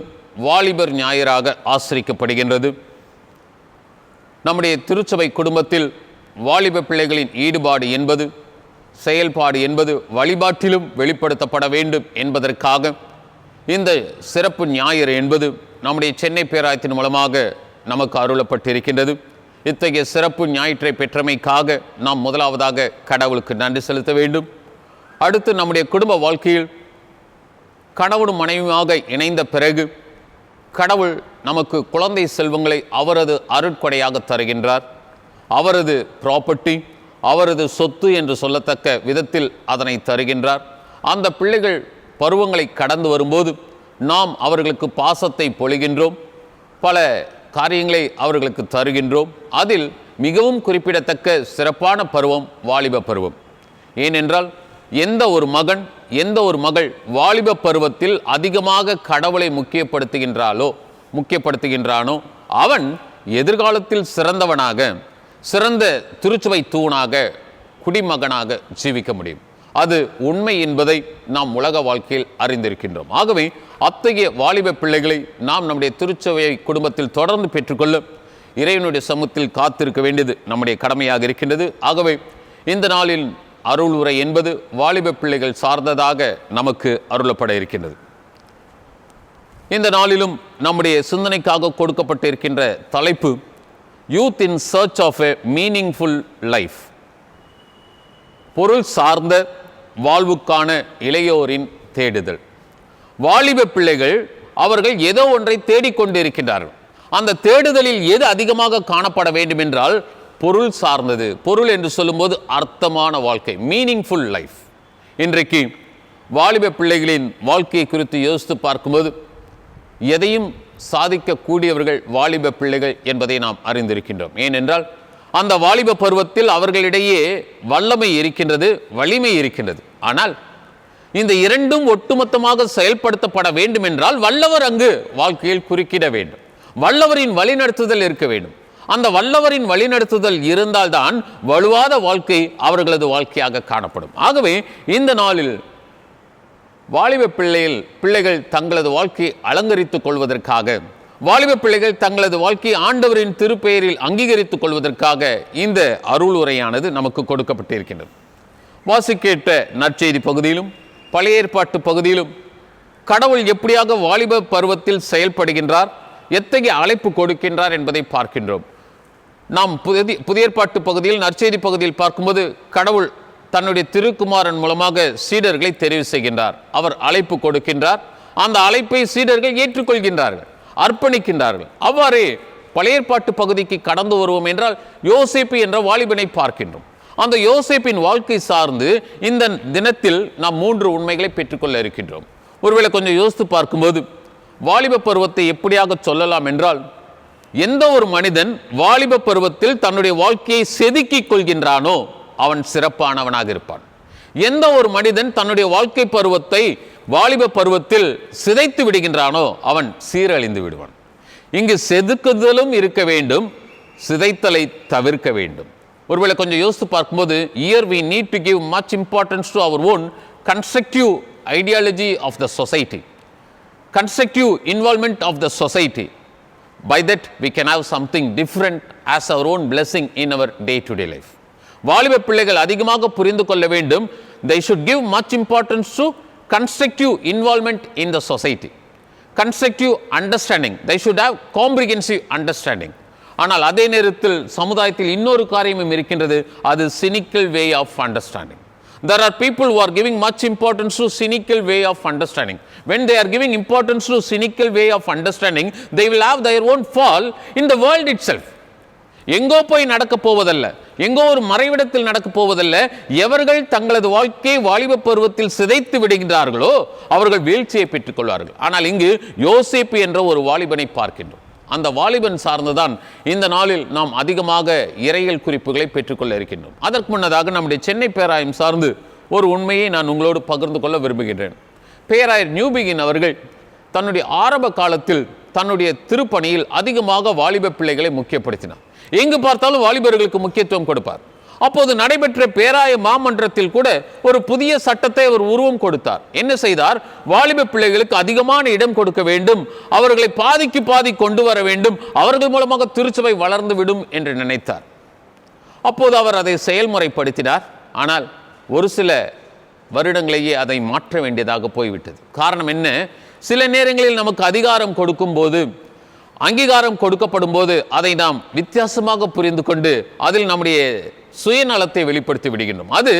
வாலிபர் ஞாயிறாக ஆசரிக்கப்படுகின்றது. நம்முடைய திருச்சபை குடும்பத்தில் வாலிப பிள்ளைகளின் ஈடுபாடு என்பது செயல்பாடு என்பது வழிபாட்டிலும் வெளிப்படுத்தப்பட வேண்டும் என்பதற்காக இந்த சிறப்பு ஞாயிறு என்பது நம்முடைய சென்னை பேராயத்தின் மூலமாக நமக்கு அருளப்பட்டிருக்கின்றது. இத்தகைய சிறப்பு ஞாயிற்றை பெற்றமைக்காக நாம் முதலாவதாக கடவுளுக்கு நன்றி செலுத்த வேண்டும். அடுத்து நம்முடைய குடும்ப வாழ்க்கையில் கணவனும் மனைவியாக இணைந்த பிறகு கடவுள் நமக்கு குழந்தை செல்வங்களை அவரது அருட்கொடையாக தருகின்றார். அவரது ப்ராப்பர்ட்டி, அவரது சொத்து என்று சொல்லத்தக்க விதத்தில் அதனை தருகின்றார். அந்த பிள்ளைகள் பருவங்களை கடந்து வரும்போது நாம் அவர்களுக்கு பாசத்தை பொழிகின்றோம், பல காரியங்களை அவர்களுக்கு தருகின்றோம். அதில் மிகவும் குறிப்பிடத்தக்க சிறப்பான பருவம் வாலிப பருவம். ஏனென்றால் எந்த ஒரு மகன் எந்த ஒரு மகள் வாலிப பருவத்தில் அதிகமாக கடவுளை முக்கியப்படுத்துகின்றானோ அவன் எதிர்காலத்தில் சிறந்தவனாக, சிறந்த திருச்சுவை தூணாக, குடிமகனாக ஜீவிக்க முடியும். அது உண்மை என்பதை நாம் உலக வாழ்க்கையில் அறிந்திருக்கின்றோம். ஆகவே அத்தகைய வாலிப பிள்ளைகளை நாம் நம்முடைய திருச்சபை குடும்பத்தில் தொடர்ந்து பெற்றுக்கொள்ள இறைவனுடைய சமூகத்தில் காத்திருக்க வேண்டியது நம்முடைய கடமையாக இருக்கின்றது. ஆகவே இந்த நாளில் அருள் உரை என்பது வாலிப பிள்ளைகள் சார்ந்ததாக நமக்கு அருளப்பட இருக்கின்றது. இந்த நாளிலும் நம்முடைய சிந்தனைக்காக கொடுக்கப்பட்டிருக்கின்ற தலைப்பு youth in search of a meaningful life. பொருள் சார்ந்த வாழ்வுக்கான இளையோரின் தேடுதல். வாலிப பிள்ளைகள் அவர்கள் ஏதோ ஒன்றை தேடிக்கொண்டிருக்கின்றார்கள். அந்த தேடுதலில் எது அதிகமாக காணப்பட வேண்டும் என்றால் பொருள் சார்ந்தது. பொருள் என்று சொல்லும்போது அர்த்தமான வாழ்க்கை, மீனிங்ஃபுல் லைஃப். இன்றைக்கு வாலிப பிள்ளைகளின் வாழ்க்கையை குறித்து யோசித்து பார்க்கும்போது எதையும் சாதிக்கக்கூடியவர்கள் வாலிப பிள்ளைகள் என்பதை நாம் அறிந்திருக்கின்றோம். ஏனென்றால் அந்த வாலிப பருவத்தில் அவர்களிடையே வல்லமை இருக்கின்றது, வலிமை இருக்கின்றது. ஆனால் இந்த இரண்டும் ஒட்டுமொத்தமாக செயல்படுத்தப்பட வேண்டும் என்றால் வல்லவர் அங்கு வாழ்க்கையில் குறுக்கிட வேண்டும். வல்லவரின் வழிநடத்துதல் இருக்க வேண்டும். அந்த வல்லவரின் வழிநடத்துதல் இருந்தால்தான் வலுவாத வாழ்க்கை அவர்களது வாழ்க்கையாக காணப்படும். ஆகவே இந்த நாளில் வாலிப பிள்ளைகள் தங்களது வாழ்க்கையை அலங்கரித்துக் கொள்வதற்காக, வாலிப பிள்ளைகள் தங்களது வாழ்க்கையை ஆண்டவரின் திருப்பெயரில் அங்கீகரித்துக் கொள்வதற்காக இந்த அருள் உரையானது நமக்கு கொடுக்கப்பட்டிருக்கின்றது. வாசிக்கேட்ட நற்செய்தி பகுதியிலும் பழைய ஏற்பாட்டு பகுதியிலும் கடவுள் எப்படியாக வாலிப பருவத்தில் செயல்படுகின்றார், எத்தகைய அழைப்பு கொடுக்கின்றார் என்பதை பார்க்கின்றோம். நாம் புதிய ஏற்பாட்டு பகுதியில் நற்செய்தி பகுதியில் பார்க்கும்போது கடவுள் தன்னுடைய திருக்குமாரன் மூலமாக சீடர்களை தெரிவு செய்கின்றார். அவர் அழைப்பு கொடுக்கின்றார். அந்த அழைப்பை சீடர்கள் ஏற்றுக்கொள்கின்றார்கள், அர்ப்பணிக்கின்றார்கள். அவ்வாறே பழைய ஏற்பாட்டு பகுதிக்கு கடந்து வருவோம் என்றால் யோசேப்பு என்ற வாலிபனை பார்க்கின்றோம். அந்த யோசேப்பின் வாழ்க்கை சார்ந்து இந்த தினத்தில் நாம் 3 உண்மைகளை பெற்றுக்கொள்ள இருக்கின்றோம். ஒருவேளை கொஞ்சம் யோசித்து பார்க்கும்போது வாலிப பருவத்தை எப்படியாக சொல்லலாம் என்றால், எந்த ஒரு மனிதன் வாலிப பருவத்தில் தன்னுடைய வாழ்க்கையை செதுக்கிக் கொள்கின்றானோ அவன் சிறப்பானவனாக இருப்பான். எந்த ஒரு மனிதன் தன்னுடைய வாழ்க்கை பருவத்தை வாலிப பருவத்தில் சிதைத்து விடுகின்றானோ அவன் சீரழிந்து விடுவான். இங்கு செதுக்குதலும் இருக்க வேண்டும், சிதைத்தலை தவிர்க்க வேண்டும். ஒருவேளை கொஞ்சம் யோசித்து பார்க்கும்போது here we need to give much importance to our own constructive ideology of the society, constructive involvement of the society. By that we can have something different as our own blessing in our day-to-day life. வாலிப பிள்ளைகள் அதிகமாக புரிந்து கொள்ள வேண்டும். They should give much importance to constructive involvement in the society, constructive understanding. They should have comprehensive understanding. ஆனால் அதே நேரத்தில் சமுதாயத்தில் இன்னொரு காரியமும் இருக்கின்றது, அது cynical way of understanding. There are people who are giving much importance to cynical way of understanding. When they are giving importance to cynical way of understanding, they will have their own fall in the world itself. எங்கோ போய் நடக்க போவதல்ல, எங்கோ ஒரு மறைவிடத்தில் நடக்க போவதல்ல. எவர்கள் தங்களது வாழ்க்கையை வாலிப பருவத்தில் சிதைத்து விடுகின்றார்களோ அவர்கள் வீழ்ச்சியை பெற்றுக் கொள்வார்கள். ஆனால் இங்கு யோசேப்பு என்ற ஒரு வாலிபனை பார்க்கின்றோம். அந்த வாலிபன் சார்ந்துதான் இந்த நாளில் நாம் அதிகமாக இறையியல் குறிப்புகளை பெற்றுக்கொள்ள இருக்கின்றோம். அதற்கு முன்னதாக நம்முடைய சென்னை பேராயம் சார்ந்து ஒரு உண்மையை நான் உங்களோடு பகிர்ந்து கொள்ள விரும்புகின்றேன். பேராயர் நியூபிகின் அவர்கள் தன்னுடைய ஆரம்ப காலத்தில் தன்னுடைய திருப்பணியில் அதிகமாக வாலிப பிள்ளைகளை முக்கியப்படுத்தினார். எங்கு பார்த்தாலும் வாலிபர்களுக்கு முக்கியத்துவம் கொடுப்பார். அப்போது நடைபெற்ற பேராய மாமன்றத்தில் கூட ஒரு புதிய சட்டத்தை அவர் உருவம் கொடுத்தார். என்ன செய்தார்? வாலிப பிள்ளைகளுக்கு அதிகமான இடம் கொடுக்க வேண்டும், அவர்களை பாதிக்கு பாதி கொண்டு வர வேண்டும், அவர்கள் மூலமாக திருச்சபை வளர்ந்து விடும் என்று நினைத்தார். அப்போது அவர் அதை செயல்முறைப்படுத்தினார். ஆனால் ஒரு சில வருடங்களையே அதை மாற்ற வேண்டியதாக போய்விட்டது. காரணம் என்ன? சில நேரங்களில் நமக்கு அதிகாரம் கொடுக்கும் போது, அங்கீகாரம் கொடுக்கப்படும் போது அதை நாம் வித்தியாசமாக புரிந்து கொண்டு அதில் நம்முடைய சுயநலத்தை வெளிப்படுத்தி விடுகின்றோம். அது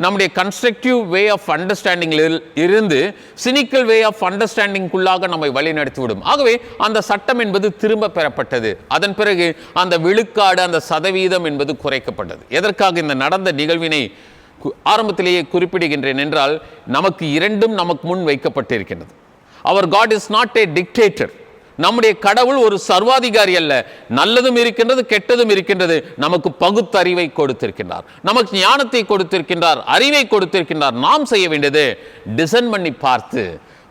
நம்முடைய கன்ஸ்ட்ரக்டிவ் வே ஆஃப் அண்டர்ஸ்டாண்டிங்கில் இருந்து சினிக்கல் வே ஆஃப் அண்டர்ஸ்டாண்டிங்குள்ளாக நம்மை வழிநடத்திவிடும். ஆகவே அந்த சட்டம் என்பது திரும்ப பெறப்பட்டது. அதன் பிறகு அந்த விழுக்காடு, அந்த சதவீதம் என்பது குறைக்கப்பட்டது. எதற்காக இந்த நடந்த நிகழ்வினை ஆரம்பத்திலேயே குறிப்பிடுகின்றேன் என்றால், நமக்கு இரண்டும் நமக்கு முன் வைக்கப்பட்டிருக்கின்றது. அவர் God is not a dictator. நம்முடைய கடவுள் ஒரு சர்வாதிகாரி அல்ல. நல்லதும் இருக்கின்றது, கெட்டதும் இருக்கின்றது. நமக்கு பகுத்தறிவை கொடுத்திருக்கின்றார், நமக்கு ஞானத்தை கொடுத்திருக்கின்றார், அறிவை கொடுத்திருக்கின்றார். நாம் செய்ய வேண்டியது டிசைன் பண்ணி பார்த்து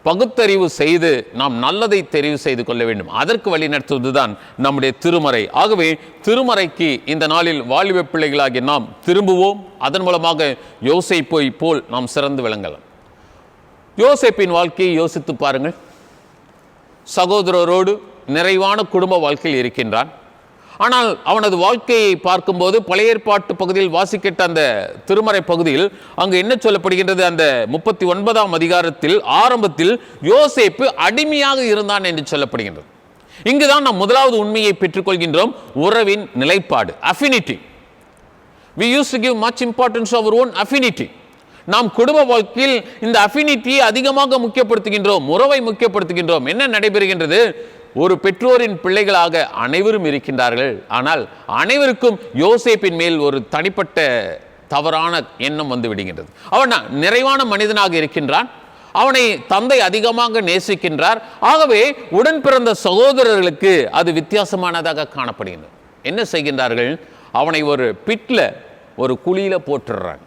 பகுத்தறிவு செய்து நாம் நல்லதை தெரிவு செய்து கொள்ள வேண்டும். அதற்கு வழி நடத்துவதுதான் நம்முடைய திருமறை. ஆகவே திருமறைக்கு இந்த நாளில் வாலிப பிள்ளைகளாகிய நாம் திரும்புவோம். அதன் மூலமாக யோசேப்பை போல் நாம் சிறந்து விளங்கலாம். யோசேப்பின் வாழ்க்கையை யோசித்து பாருங்கள். சகோதரரோடு நிறைவான குடும்ப வாழ்க்கையில் இருக்கின்றான். ஆனால் அவனது வாழ்க்கையை பார்க்கும்போது பழைய ஏற்பாட்டு பகுதியில் வாசிக்கிட்ட அந்த திருமறை பகுதியில் அங்கு என்ன சொல்லப்படுகின்றது? அந்த 39ஆம் அதிகாரத்தில் ஆரம்பத்தில் யோசேப்பு அடிமையாக இருந்தான் என்று சொல்லப்படுகின்றது. இங்குதான் நாம் முதலாவது உண்மையை பெற்றுக்கொள்கின்றோம், உறவின் நிலைப்பாடு, affinity. We used to give much importance to our own affinity. நாம் குடும்ப வாழ்க்கையில் இந்த அஃபினிட்டியை அதிகமாக முக்கியப்படுத்துகின்றோம், உறவை முக்கியப்படுத்துகின்றோம். என்ன நடைபெறுகின்றது? ஒரு பெற்றோரின் பிள்ளைகளாக அனைவரும் இருக்கின்றார்கள். ஆனால் அனைவருக்கும் யோசேப்பின் மேல் ஒரு தனிப்பட்ட தவறான எண்ணம் வந்து விடுகின்றது. அவன் நிறைவான மனிதனாக இருக்கின்றான், அவனை தந்தை அதிகமாக நேசிக்கின்றார். ஆகவே உடன் பிறந்த சகோதரர்களுக்கு அது வித்தியாசமானதாக காணப்படுகின்றது. என்ன செய்கின்றார்கள்? அவனை ஒரு பிட்ல, ஒரு குழியில போட்டுடுறாங்க.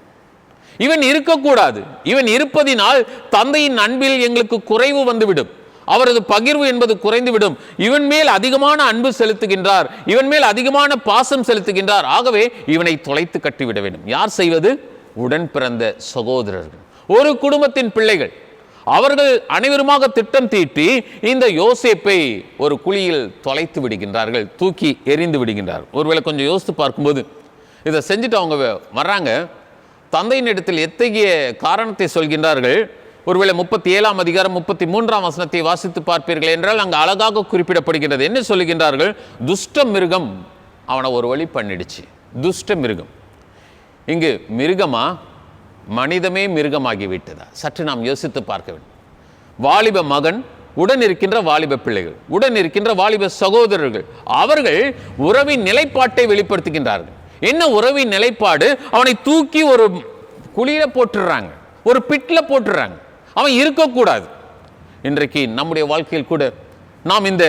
இவன் இருக்கக்கூடாது, இவன் இருப்பதினால் தந்தையின் அன்பில் எங்களுக்கு குறைவு வந்துவிடும், அவரது பகிர்வு என்பது குறைந்துவிடும். இவன் மேல் அதிகமான அன்பு செலுத்துகின்றார், இவன் மேல் அதிகமான பாசம் செலுத்துகின்றார், ஆகவே இவனை தொலைத்து கட்டிவிட வேண்டும். யார் செய்வது? உடன் பிறந்த சகோதரர்கள், ஒரு குடும்பத்தின் பிள்ளைகள். அவர்கள் அனைவருமாக திட்டம் தீட்டி இந்த யோசேப்பை ஒரு குழியில் தொலைத்து விடுகின்றார்கள், தூக்கி எறிந்து விடுகின்றார்கள். ஒருவேளை கொஞ்சம் யோசித்து பார்க்கும்போது இதை செஞ்சுட்டு அவங்க வர்றாங்க, தந்தையின் இடத்தில் எத்தகைய காரணத்தை சொல்கின்றார்கள்? ஒருவேளை 37ஆம் அதிகாரம் 33ஆம் வசனத்தை வாசித்து பார்ப்பீர்கள் என்றால் அங்கு அழகாக குறிப்பிடப்படுகின்றது. என்ன சொல்லுகின்றார்கள்? துஷ்ட மிருகம் அவனை ஒரு வழி பண்ணிடுச்சு. துஷ்ட மிருகம், இங்கு மிருகமா மனிதமே மிருகமாகிவிட்டதா? சற்று நாம் யோசித்து பார்க்க வேண்டும். வாலிப மகன், உடன் இருக்கின்ற வாலிப பிள்ளைகள், உடன் இருக்கின்ற வாலிப சகோதரர்கள், அவர்கள் உறவின் நிலைப்பாட்டை வெளிப்படுத்துகின்றார்கள். என்ன உறவின் நிலைப்பாடு? அவனை தூக்கி ஒரு குழியில போட்டுடுறாங்க, ஒரு பிட்ல போட்டுடுறாங்க, அவன் இருக்கக்கூடாது. இன்றைக்கு நம்முடைய வாழ்க்கையில் கூட நாம் இந்த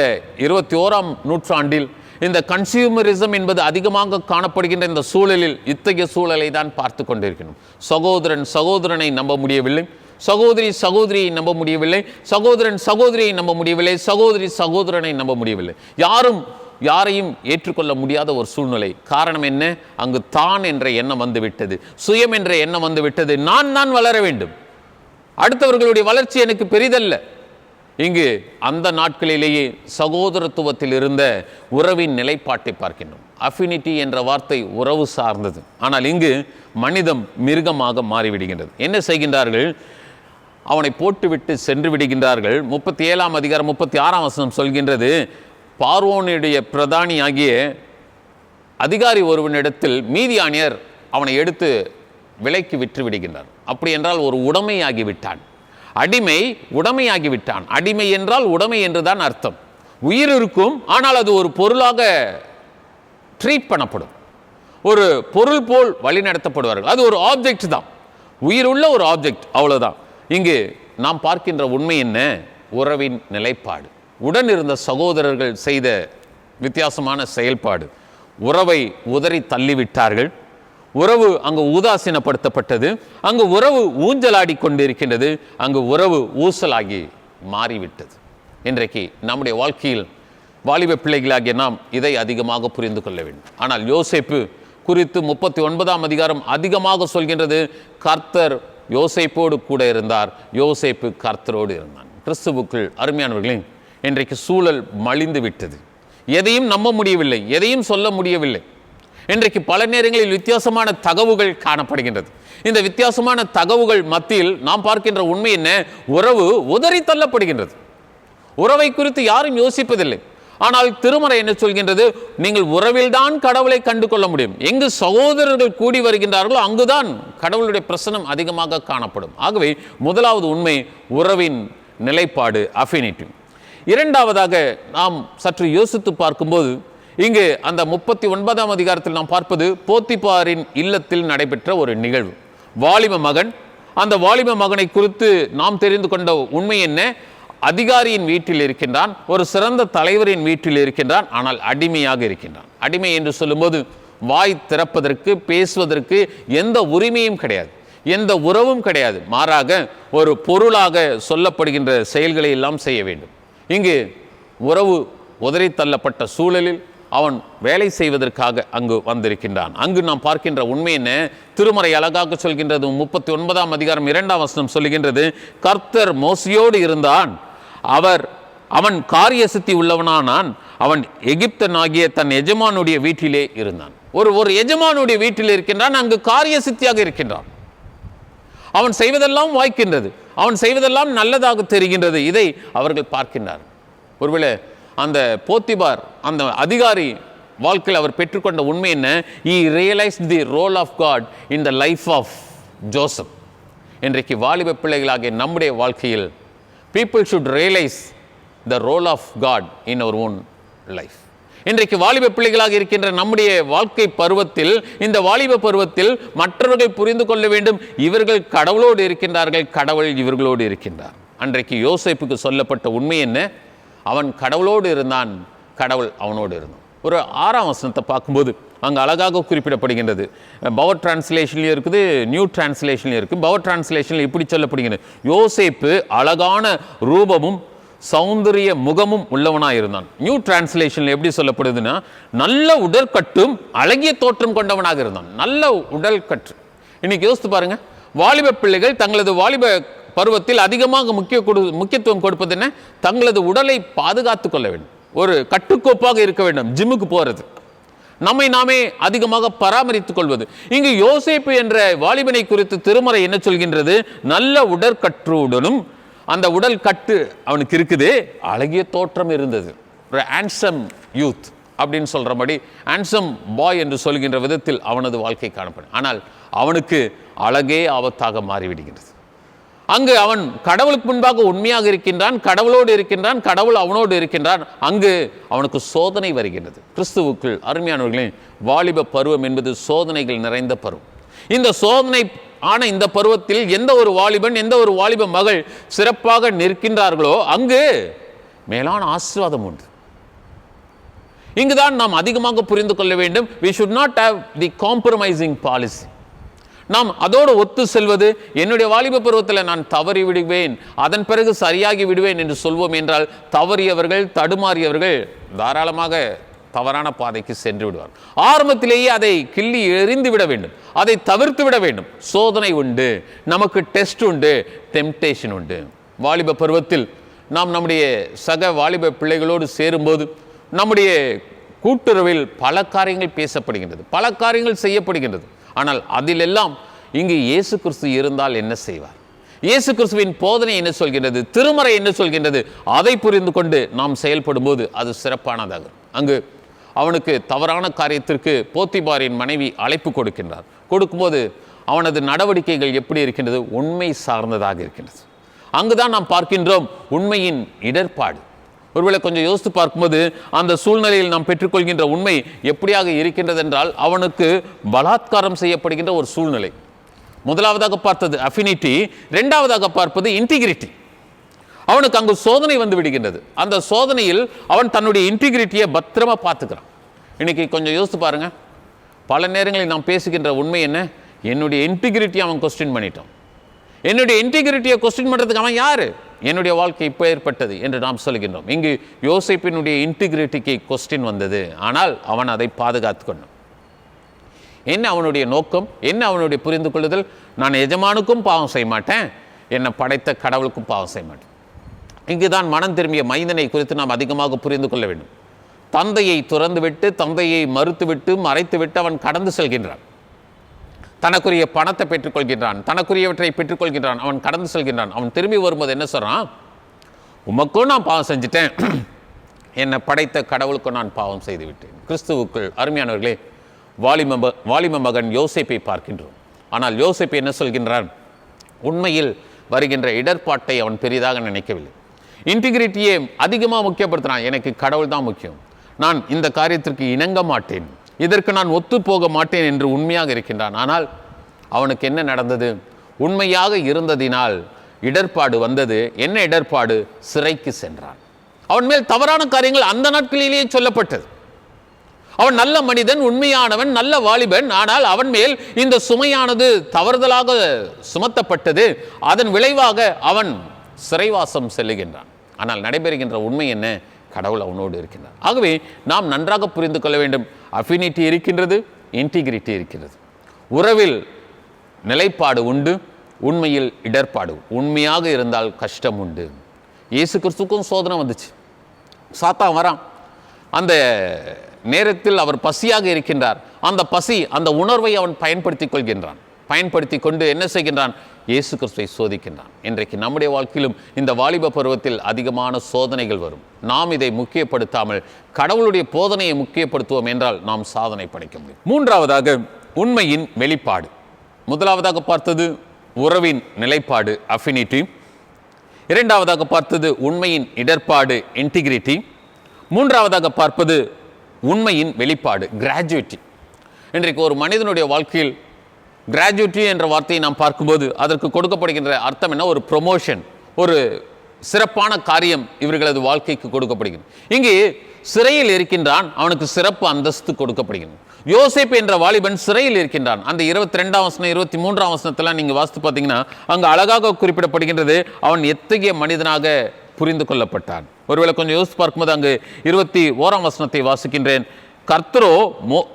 21ஆம் நூற்றாண்டில் இந்த கன்சியூமரிசம் என்பது அதிகமாக காணப்படுகின்ற இந்த சூழலில் இத்தகைய சூழலை தான் பார்த்து கொண்டிருக்கணும். சகோதரன் சகோதரனை நம்ப முடியவில்லை, சகோதரி சகோதரியை நம்ப முடியவில்லை, சகோதரன் சகோதரியை நம்ப முடியவில்லை, சகோதரி சகோதரனை நம்ப முடியவில்லை. யாரையும் ஏற்றுக்கொள்ள முடியாத ஒரு சூழ்நிலை. காரணம் என்ன? அங்கு தான் என்ற எண்ணம் வந்து விட்டது, சுயம் என்ற எண்ணம் வந்து விட்டது. நான் வளர வேண்டும், அடுத்தவர்களுடைய வளர்ச்சி எனக்கு பெரிதல்ல. இங்கு அந்த நாட்களிலேயே சகோதரத்துவத்தில் இருந்த உறவின் நிலைப்பாட்டை பார்க்கின்றோம். அஃபினிட்டி என்ற வார்த்தை உறவு சார்ந்தது. ஆனால் இங்கு மனிதம் மிருகமாக மாறிவிடுகின்றது. என்ன செய்கின்றார்கள்? அவனை போட்டுவிட்டு சென்று விடுகின்றார்கள். 37ஆம் அதிகாரம் 36ஆம் வசனம் சொல்கின்றது, பார்வோனுடைய பிரதானி ஆகிய அதிகாரி ஒருவனிடத்தில் மீதியானியர் அவனை எடுத்து விலைக்கு விற்று விடுகின்றார். அப்படி என்றால் ஒரு உடைமையாகிவிட்டான், அடிமை உடைமையாகிவிட்டான். அடிமை என்றால் உடைமை என்றுதான் அர்த்தம். உயிர் இருக்கும், ஆனால் அது ஒரு பொருளாக ட்ரீட் பண்ணப்படும், ஒரு பொருள் போல் வழி நடத்தப்படுவார்கள். அது ஒரு ஆப்ஜெக்ட் தான், உயிருள்ள ஒரு ஆப்ஜெக்ட், அவ்வளவுதான். இங்கு நாம் பார்க்கின்ற உண்மை என்ன? உறவின் நிலைப்பாடு. உடன் இருந்த சகோதரர்கள் செய்த வித்தியாசமான செயல்பாடு. உறவை உதறி தள்ளிவிட்டார்கள். உறவு அங்கு உதாசீனப்படுத்தப்பட்டது, அங்கு உறவு ஊஞ்சலாடி கொண்டிருக்கின்றது, அங்கு உறவு ஊசலாகி மாறிவிட்டது. இன்றைக்கு நம்முடைய வாழ்க்கையில் வாலிப பிள்ளைகளாகிய நாம் இதை அதிகமாக புரிந்து கொள்ள வேண்டும். ஆனால் யோசேப்பு குறித்து 39ஆம் அதிகாரம் அதிகமாக சொல்கின்றது, கர்த்தர் யோசேப்போடு கூட இருந்தார், யோசேப்பு கர்த்தரோடு இருந்தான். கிறிஸ்துவுக்குள் அருமையானவர்களே, இன்றைக்கு சூழல் மலிந்து விட்டது. எதையும் நம்ப முடியவில்லை, எதையும் சொல்ல முடியவில்லை. இன்றைக்கு பல நேரங்களில் வித்தியாசமான தகவுகள் காணப்படுகின்றது. இந்த வித்தியாசமான தகவுகள் மத்தியில் நாம் பார்க்கின்ற உண்மை என்ன? உறவு உதறி தள்ளப்படுகின்றது. உறவை குறித்து யாரும் யோசிப்பதில்லை. ஆனால் திருமறை என்ன சொல்கின்றது? நீங்கள் உறவில்தான் கடவுளை கண்டு கொள்ள முடியும். எங்கு சகோதரர்கள் கூடி வருகின்றார்களோ அங்குதான் கடவுளுடைய பிரசனம் அதிகமாக காணப்படும். ஆகவே முதலாவது உண்மை உறவின் நிலைப்பாடு, அஃபினிட்டி. இரண்டாவதாக நாம் சற்று யோசித்து பார்க்கும்போது இங்கு அந்த 39ஆம் அதிகாரத்தில் நாம் பார்ப்பது போத்திபாரின் இல்லத்தில் நடைபெற்ற ஒரு நிகழ்வு. வாலிப மகன், அந்த வாலிப மகனை குறித்து நாம் தெரிந்து கொண்ட உண்மை என்ன? அதிகாரியின் வீட்டில் இருக்கின்றான், ஒரு சிறந்த தலைவரின் வீட்டில் இருக்கின்றான், ஆனால் அடிமையாக இருக்கின்றான். அடிமை என்று சொல்லும்போது வாய் திறப்பதற்கு, பேசுவதற்கு எந்த உரிமையும் கிடையாது, எந்த உறவும் கிடையாது. மாறாக ஒரு பொருளாக சொல்லப்படுகின்ற செயல்களை எல்லாம் செய்ய வேண்டும். இங்கு உறவு உதறி தள்ளப்பட்ட சூழலில் அவன் வேலை செய்வதற்காக அங்கு வந்திருக்கின்றான். அங்கு நாம் பார்க்கின்ற உண்மை என்ன? திருமறை அழகாக சொல்கின்றது. 39ஆம் அதிகாரம் 2ஆம் வசனம் சொல்லுகின்றது, கர்த்தர் மோசேயோடு இருந்தான், அவன் காரிய சித்தி உள்ளவனானான், அவன் எகிப்தனாகிய தன் எஜமானுடைய வீட்டிலே இருந்தான். ஒரு எஜமானுடைய வீட்டில் இருக்கின்றான், அங்கு காரிய சித்தியாக இருக்கின்றான். அவன் செய்வதெல்லாம் வாய்க்கின்றது, அவன் செய்வதெல்லாம் நல்லதாக தெரிகின்றது. இதை அவர்கள் பார்க்கின்றார். ஒருவேளை அந்த போத்திபார் அந்த அதிகாரி வாழ்க்கையில் அவர் பெற்றுக்கொண்ட உண்மை என்ன? he realized the role of God in the life of Joseph. இன்றைக்கு வாலிப பிள்ளைகளாகிய நம்முடைய வாழ்க்கையில் people should realize the role of God in our own life. இன்றைக்கு வாலிப பிள்ளைகளாக இருக்கின்ற நம்முடைய வாழ்க்கை பருவத்தில், இந்த வாலிப பருவத்தில் மற்றவர்கள் புரிந்து கொள்ள வேண்டும், இவர்கள் கடவுளோடு இருக்கின்றார்கள், கடவுள் இவர்களோடு இருக்கின்றார். அன்றைக்கு யோசேப்புக்கு சொல்லப்பட்ட உண்மை என்ன? அவன் கடவுளோடு இருந்தான், கடவுள் அவனோடு இருந்தான். ஒரு 6ஆம் வசனத்தை பார்க்கும்போது அங்கே அழகாக குறிப்பிடப்படுகின்றது. பவர் டிரான்ஸ்லேஷன்லையும் இருக்குது, நியூ டிரான்ஸ்லேஷன்லையும் இருக்குது. பவர் டிரான்ஸ்லேஷனில் இப்படி சொல்லப்படுகிறது, யோசேப்பு அழகான ரூபமும் சௌந்தரிய முகமும் உள்ளவனாக இருந்தான். நியூ டிரான்ஸ்லேஷனில் எப்படி சொல்லப்படுதுன்னா, நல்ல உடற்கட்டும் அழகிய தோற்றம் கொண்டவனாக இருந்தான். நல்ல உடற்கட்டு. இன்னைக்கு யோசித்து பாருங்க, வாலிப பிள்ளைகள் தங்களது வாலிப பருவத்தில் அதிகமாக முக்கியத்துவம் கொடுப்பது என்ன? தங்களது உடலை பாதுகாத்து கொள்ள வேண்டும், ஒரு கட்டுக்கோப்பாக இருக்க வேண்டும், ஜிம்முக்கு போறது, நம்மை நாமே அதிகமாக பராமரித்துக் கொள்வது. இங்கு யோசேப்பு என்ற வாலிபனை குறித்து திருமறை என்ன சொல்கின்றது? நல்ல உடற்கட்டுடனும், அந்த உடல் கட்டு அவனுக்கு இருக்குது, அழகிய தோற்றம் இருந்தது. ஒரு ஹேண்ட்சம் யூத் அப்படின்னு சொல்றபடி ஹேண்ட்சம் பாய் என்று சொல்கின்ற விதத்தில் அவனது வாழ்க்கை காணப்படும். ஆனால் அவனுக்கு அழகே ஆபத்தாக மாறிவிடுகிறது. அங்கு அவன் கடவுளுக்கு முன்பாக உண்மையாக இருக்கின்றான், கடவுளோடு இருக்கின்றான், கடவுள் அவனோடு இருக்கின்றான். அங்கு அவனுக்கு சோதனை வருகின்றது. கிறிஸ்துவுக்குள் அருமையானவர்களே, வாலிப பருவம் என்பது சோதனைகள் நிறைந்த பருவம். இந்த சோதனை ஆன இந்த பருவத்தில் எந்த ஒரு வாலிபன், எந்த ஒரு வாலிப மகள் சிறப்பாக நிற்கின்றார்களோ அங்கு மேலான ஆசீர்வாதம் உண்டு. இங்குதான் நாம் அதிகமாக புரிந்து கொள்ள வேண்டும். we should not have the compromising policy. நாம் அதோடு ஒத்து செல்வது, என்னுடைய வாலிப பருவத்தில் நான் தவறி விடுவேன், அதன் பிறகு சரியாகி விடுவேன் என்று சொல்வோம் என்றால், தவறியவர்கள், தடுமாறியவர்கள் தாராளமாக தவறான பாதைக்கு சென்று விடுவார். ஆரம்பத்திலேயே அதை கிள்ளி எறிந்து விட வேண்டும், அதை தவிர்த்து விட வேண்டும். சோதனை உண்டு, நமக்கு டெஸ்ட் உண்டு, டெம்டேஷன் உண்டு. வாலிப பருவத்தில் நாம் நம்முடைய சக வாலிப பிள்ளைகளோடு சேரும்போது நம்முடைய கூட்டுறவில் பல காரியங்கள் பேசப்படுகின்றது, பல காரியங்கள் செய்யப்படுகின்றது. ஆனால் அதிலெல்லாம் இங்கு இயேசு கிறிஸ்து இருந்தால் என்ன செய்வார்? இயேசு கிறிஸ்துவின் போதனை என்ன சொல்கின்றது? திருமறை என்ன சொல்கின்றது? அதை புரிந்து கொண்டு நாம் செயல்படும் போது அது சிறப்பானதாகும். அங்கு அவனுக்கு தவறான காரியத்திற்கு போத்திபாரின் மனைவி அழைப்பு கொடுக்கின்றார். கொடுக்கும்போது அவனது நடவடிக்கைகள் எப்படி இருக்கின்றது? உண்மை சார்ந்ததாக இருக்கின்றது. அங்குதான் நாம் பார்க்கின்றோம் உண்மையின் இடர்பாடு. ஒருவேளை கொஞ்சம் யோசித்து பார்க்கும்போது அந்த சூழ்நிலையில் நாம் பெற்றுக்கொள்கின்ற உண்மை எப்படியாக இருக்கின்றது என்றால், அவனுக்கு பலாத்காரம் செய்யப்படுகின்ற ஒரு சூழ்நிலை. முதலாவதாக பார்த்தது அஃபினிட்டி, இரண்டாவதாக பார்ப்பது இன்டிகிரிட்டி. அவனுக்கு அங்கு சோதனை வந்து விடுகின்றது. அந்த சோதனையில் அவன் தன்னுடைய இன்டிகிரிட்டியை பத்திரமா பார்த்துக்கிறான். இன்னைக்கு கொஞ்சம் யோசித்து பாருங்க, பல நேரங்களில் நாம் பேசுகின்ற உண்மை என்ன? என்னுடைய இன்டிகிரிட்டியை அவன் கொஸ்டின் பண்ணிட்டான். என்னுடைய இன்டிகிரிட்டியை கொஸ்டின் பண்ணுறதுக்கு அவன் யாரு? என்னுடைய வாழ்க்கை இப்போ ஏற்பட்டது என்று நாம் சொல்கின்றோம். இங்கு யோசேப்பினுடைய இன்டிகிரிட்டிக்கு கொஸ்டின் வந்தது, ஆனால் அவன் அதை பாதுகாத்து கொண்டான். என்ன அவனுடைய நோக்கம்? என்ன அவனுடைய புரிந்து கொள்ளுதல்? நான் எஜமானுக்கும் பாவம் செய்ய மாட்டேன், என்னை படைத்த கடவுளுக்கும் பாவம் செய்ய மாட்டேன். இங்குதான் மனம் திரும்பிய மைந்தனை குறித்து நாம் அதிகமாக புரிந்து கொள்ள வேண்டும். தந்தையை துறந்துவிட்டு, தந்தையை மறுத்துவிட்டு, மறைத்துவிட்டு அவன் கடந்து செல்கின்றான். தனக்குரிய பணத்தை பெற்றுக்கொள்கின்றான், தனக்குரியவற்றை பெற்றுக்கொள்கின்றான், அவன் கடந்து செல்கின்றான். அவன் திரும்பி வரும்போது என்ன சொல்றான்? உமக்கும் நான் பாவம் செஞ்சுட்டேன், என்னை படைத்த கடவுளுக்கும் நான் பாவம் செய்து விட்டேன். கிறிஸ்துவுக்குள் அருமையானவர்களே, வாலிப மகன் யோசேப்பை பார்க்கின்றோம். ஆனால் யோசேப்பு என்ன சொல்கின்றான்? உண்மையில் வருகின்ற இடர்பாட்டை அவன் பெரிதாக நினைக்கவில்லை. இன்டிகிரிட்டியை அதிகமாக முக்கியப்படுத்தினான். எனக்கு கடவுள் தான் முக்கியம், நான் இந்த காரியத்திற்கு இணங்க மாட்டேன், இதற்கு நான் ஒத்து போக மாட்டேன் என்று உண்மையாக இருக்கின்றான். ஆனால் அவனுக்கு என்ன நடந்தது? உண்மையாக இருந்ததினால் இடர்பாடு வந்தது. என்ன இடர்பாடு? சிறைக்கு சென்றான். அவன் மேல் தவறான காரியங்கள் அந்த நாட்களிலேயே சொல்லப்பட்டது. அவன் நல்ல மனிதன், உண்மையானவன், நல்ல வாலிபன். ஆனால் அவன் மேல் இந்த சுமையானது தவறுதலாக சுமத்தப்பட்டது. அதன் விளைவாக அவன் சிறைவாசம் செல்லுகின்றான். ஆனால் நடைபெறுகின்ற உண்மை என்ன? கடவுள் அவனோடு இருக்கின்றார். ஆகவே நாம் நன்றாக புரிந்து கொள்ள வேண்டும். அஃபினிட்டி இருக்கின்றது, இன்டிகிரிட்டி இருக்கிறது. உறவில் நிலைப்பாடு உண்டு, உண்மையில் இடர்பாடு. உண்மையாக இருந்தால் கஷ்டம் உண்டு. இயேசு கிறிஸ்துவுக்கும் சோதனை வந்துச்சு. சாத்தான் வரான், அந்த நேரத்தில் அவர் பசியாக இருக்கின்றார். அந்த பசி, அந்த உணர்வை அவன் பயன்படுத்தி கொள்கின்றான். பயன்படுத்தி கொண்டு என்ன செய்கின்றான்? இயேசு கிறிஸ்துவை சோதிக்கின்றான். இன்றைக்கு நம்முடைய வாழ்க்கையிலும் இந்த வாலிப பருவத்தில் அதிகமான சோதனைகள் வரும். நாம் இதை முக்கியப்படுத்தாமல் கடவுளுடைய போதனையை முக்கியப்படுத்துவோம் என்றால் நாம் சாதனை படைக்க முடியும். மூன்றாவதாக உண்மையின் வெளிப்பாடு. முதலாவதாக பார்த்தது உறவின் நிலைப்பாடு, அஃபினிட்டி. இரண்டாவதாக பார்த்தது உண்மையின் இடர்பாடு, இன்டிகிரிட்டி. மூன்றாவதாக பார்ப்பது உண்மையின் வெளிப்பாடு, கிராஜுவிட்டி. இன்றைக்கு ஒரு மனிதனுடைய வாழ்க்கையில் கிராஜுவிட்டி என்ற வார்த்தையை நாம் பார்க்கும்போது அதற்கு கொடுக்கப்படுகின்ற அர்த்தம் என்ன? ஒரு ப்ரொமோஷன், ஒரு சிறப்பான காரியம் இவர்களது வாழ்க்கைக்கு கொடுக்கப்படுகிறது. இங்கே சிறையில் இருக்கின்றான், அவனுக்கு சிறப்பு அந்தஸ்து கொடுக்கப்படுகிறது. யோசேப்பு என்ற வாலிபன் சிறையில் இருக்கின்றான். அந்த 22ஆம் வசனம் 23ஆம் வசனத்தெல்லாம் நீங்கள் வாசித்து பார்த்தீங்கன்னா அங்கு அழகாக குறிப்பிடப்படுகின்றது அவன் எத்தகைய மனிதனாக புரிந்து கொள்ளப்பட்டான். ஒருவேளை கொஞ்சம் யோசித்து பார்க்கும்போது அங்கு 21ஆம் வசனத்தை வாசிக்கின்றேன். கர்த்தரோ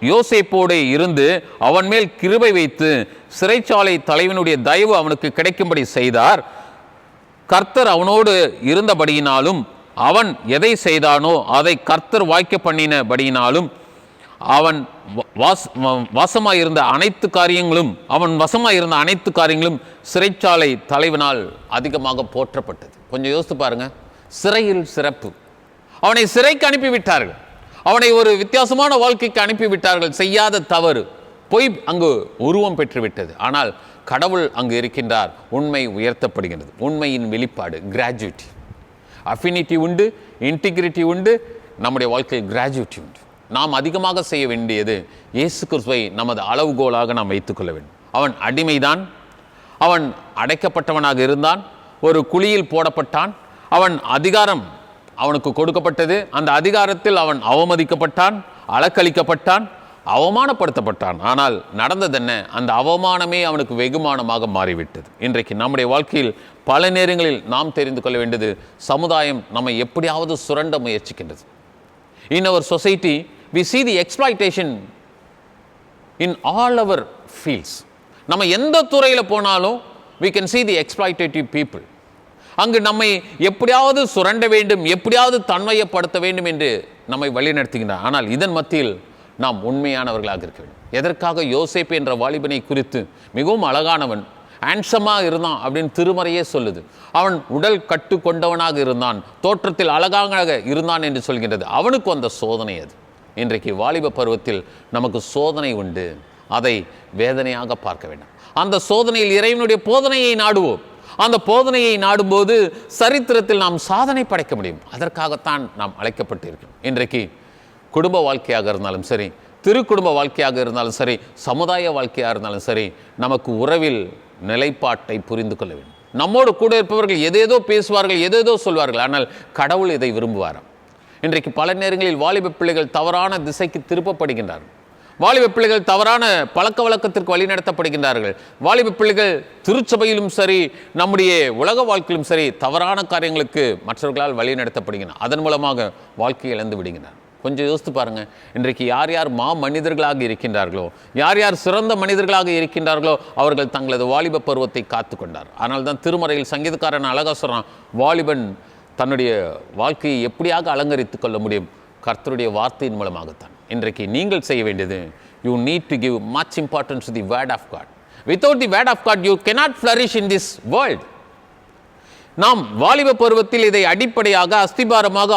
யோசேப்போடு இருந்து அவன் மேல் கிருபை வைத்து சிறைச்சாலை தலைவனுடைய தயவு அவனுக்கு கிடைக்கும்படி செய்தார். கர்த்தர் அவனோடு இருந்தபடியினாலும் அவன் எதை செய்தானோ அதை கர்த்தர் வாய்க்க பண்ணினபடியினாலும் அவன் வசமாயிருந்த அனைத்து காரியங்களும் சிறைச்சாலை தலைவனால் அதிகமாக போற்றப்பட்டது. கொஞ்சம் யோசித்து பாருங்க. சிறையில் சிறப்பு. அவனை சிறைக்கு அனுப்பிவிட்டார்கள். அவனை ஒரு வித்தியாசமான வாழ்க்கைக்கு அனுப்பிவிட்டார்கள். செய்யாத தவறு, பொய் அங்கு உருவம் பெற்றுவிட்டது. ஆனால் கடவுள் அங்கு இருக்கின்றார். உண்மை உயர்த்தப்படுகிறது. உண்மையின் வெளிப்பாடு, கிராஜுவிட்டி. அஃபினிட்டி உண்டு, இன்டிகிரிட்டி உண்டு, நம்முடைய வாழ்க்கையில் கிராஜுவிட்டி உண்டு. நாம் அதிகமாக செய்ய வேண்டியது இயேசு கிறிஸ்துவை நமது அளவுகோலாக நாம் வைத்துக்கொள்ள வேண்டும். அவன் அடிமைதான், அவன் அடைக்கப்பட்டவனாக இருந்தான், ஒரு குழியில் போடப்பட்டான், அவன் அதிகாரம் அவனுக்கு கொடுக்கப்பட்டது. அந்த அதிகாரத்தில் அவன் அவமதிக்கப்பட்டான், அலக்களிக்கப்பட்டான், அவமானப்படுத்தப்பட்டான். ஆனால் நடந்தது என்ன? அந்த அவமானமே அவனுக்கு வெகுமானமாக மாறிவிட்டது. இன்றைக்கு நம்முடைய வாழ்க்கையில் பல நேரங்களில் நாம் தெரிந்து கொள்ள வேண்டியது, சமுதாயம் நம்மை எப்படியாவது சுரண்ட முயற்சிக்கின்றது. In our society, we see the exploitation in all our fields. நம்ம எந்த துறையில் போனாலும் we can see the exploitative people. அங்கு நம்மை எப்படியாவது சுரண்ட வேண்டும், எப்படியாவது தன்மையப்படுத்த வேண்டும் என்று நம்மை வழிநடத்துகின்றார். ஆனால் இதன் மத்தியில் நாம் உண்மையானவர்களாக இருக்க வேண்டும். எதற்காக யோசேப்பு என்ற வாலிபனை குறித்து மிகவும் அழகானவன், ஹேண்ட்ஸமாக இருந்தான் அப்படின்னு திருமறையே சொல்லுது. அவன் உடல் கட்டு கொண்டவனாக இருந்தான், தோற்றத்தில் அழகாக இருந்தான் என்று சொல்கின்றது. அவனுக்கு வந்த சோதனை அது. இன்றைக்கு வாலிப பருவத்தில் நமக்கு சோதனை உண்டு. அதை வேதனையாக பார்க்க வேண்டும். அந்த சோதனையில் இறைவனுடைய போதனையை நாடுவோம். அந்த போதனையை நாடும்போது சரித்திரத்தில் நாம் சாதனை படைக்க முடியும். அதற்காகத்தான் நாம் அழைக்கப்பட்டு இருக்கிறோம். இன்றைக்கு குடும்ப வாழ்க்கையாக இருந்தாலும் சரி, திருக்குடும்ப வாழ்க்கையாக இருந்தாலும் சரி, சமுதாய வாழ்க்கையாக இருந்தாலும் சரி, நமக்கு உறவில் நிலைப்பாட்டை புரிந்து கொள்ள வேண்டும். நம்மோடு கூட இருப்பவர்கள் எதேதோ பேசுவார்கள், எதேதோ சொல்வார்கள். ஆனால் கடவுள் இதை விரும்புவாராம். இன்றைக்கு பல நேரங்களில் வாலிப பிள்ளைகள் தவறான திசைக்கு திருப்பப்படுகின்றார்கள். வாலிப பிள்ளைகள் தவறான பழக்க வழக்கத்திற்கு வழிநடத்தப்படுகின்றார்கள். வாலிப பிள்ளைகள் திருச்சபையிலும் சரி, நம்முடைய உலக வாழ்க்கையிலும் சரி, தவறான காரியங்களுக்கு மற்றவர்களால் வழிநடத்தப்படுகின்றனர். அதன் மூலமாக வாழ்க்கையை இழந்து விடுகின்றனர். கொஞ்சம் யோசித்து பாருங்க. இன்றைக்கு யார் யார் மனிதர்களாக இருக்கின்றார்களோ, யார் யார் சிறந்த மனிதர்களாக இருக்கின்றார்களோ அவர்கள் தங்களது வாலிப பருவத்தை காத்து கொண்டார். ஆனால் தான் திருமறையில் சங்கீதக்காரன் அழகா சொல்றான், வாலிபன் தன்னுடைய வாழ்க்கையை எப்படியாக அலங்கரித்து கொள்ள முடியும்? கர்த்தருடைய வார்த்தையின் மூலமாகத்தான். இன்றைக்கு நீங்கள் செய்ய வேண்டியது, you need to give much importance to the word of God. Without the word of God you cannot flourish in this world. நாம் வாலிப பருவத்தில் இதை அடிப்படையாக, அஸ்திபாரமாக,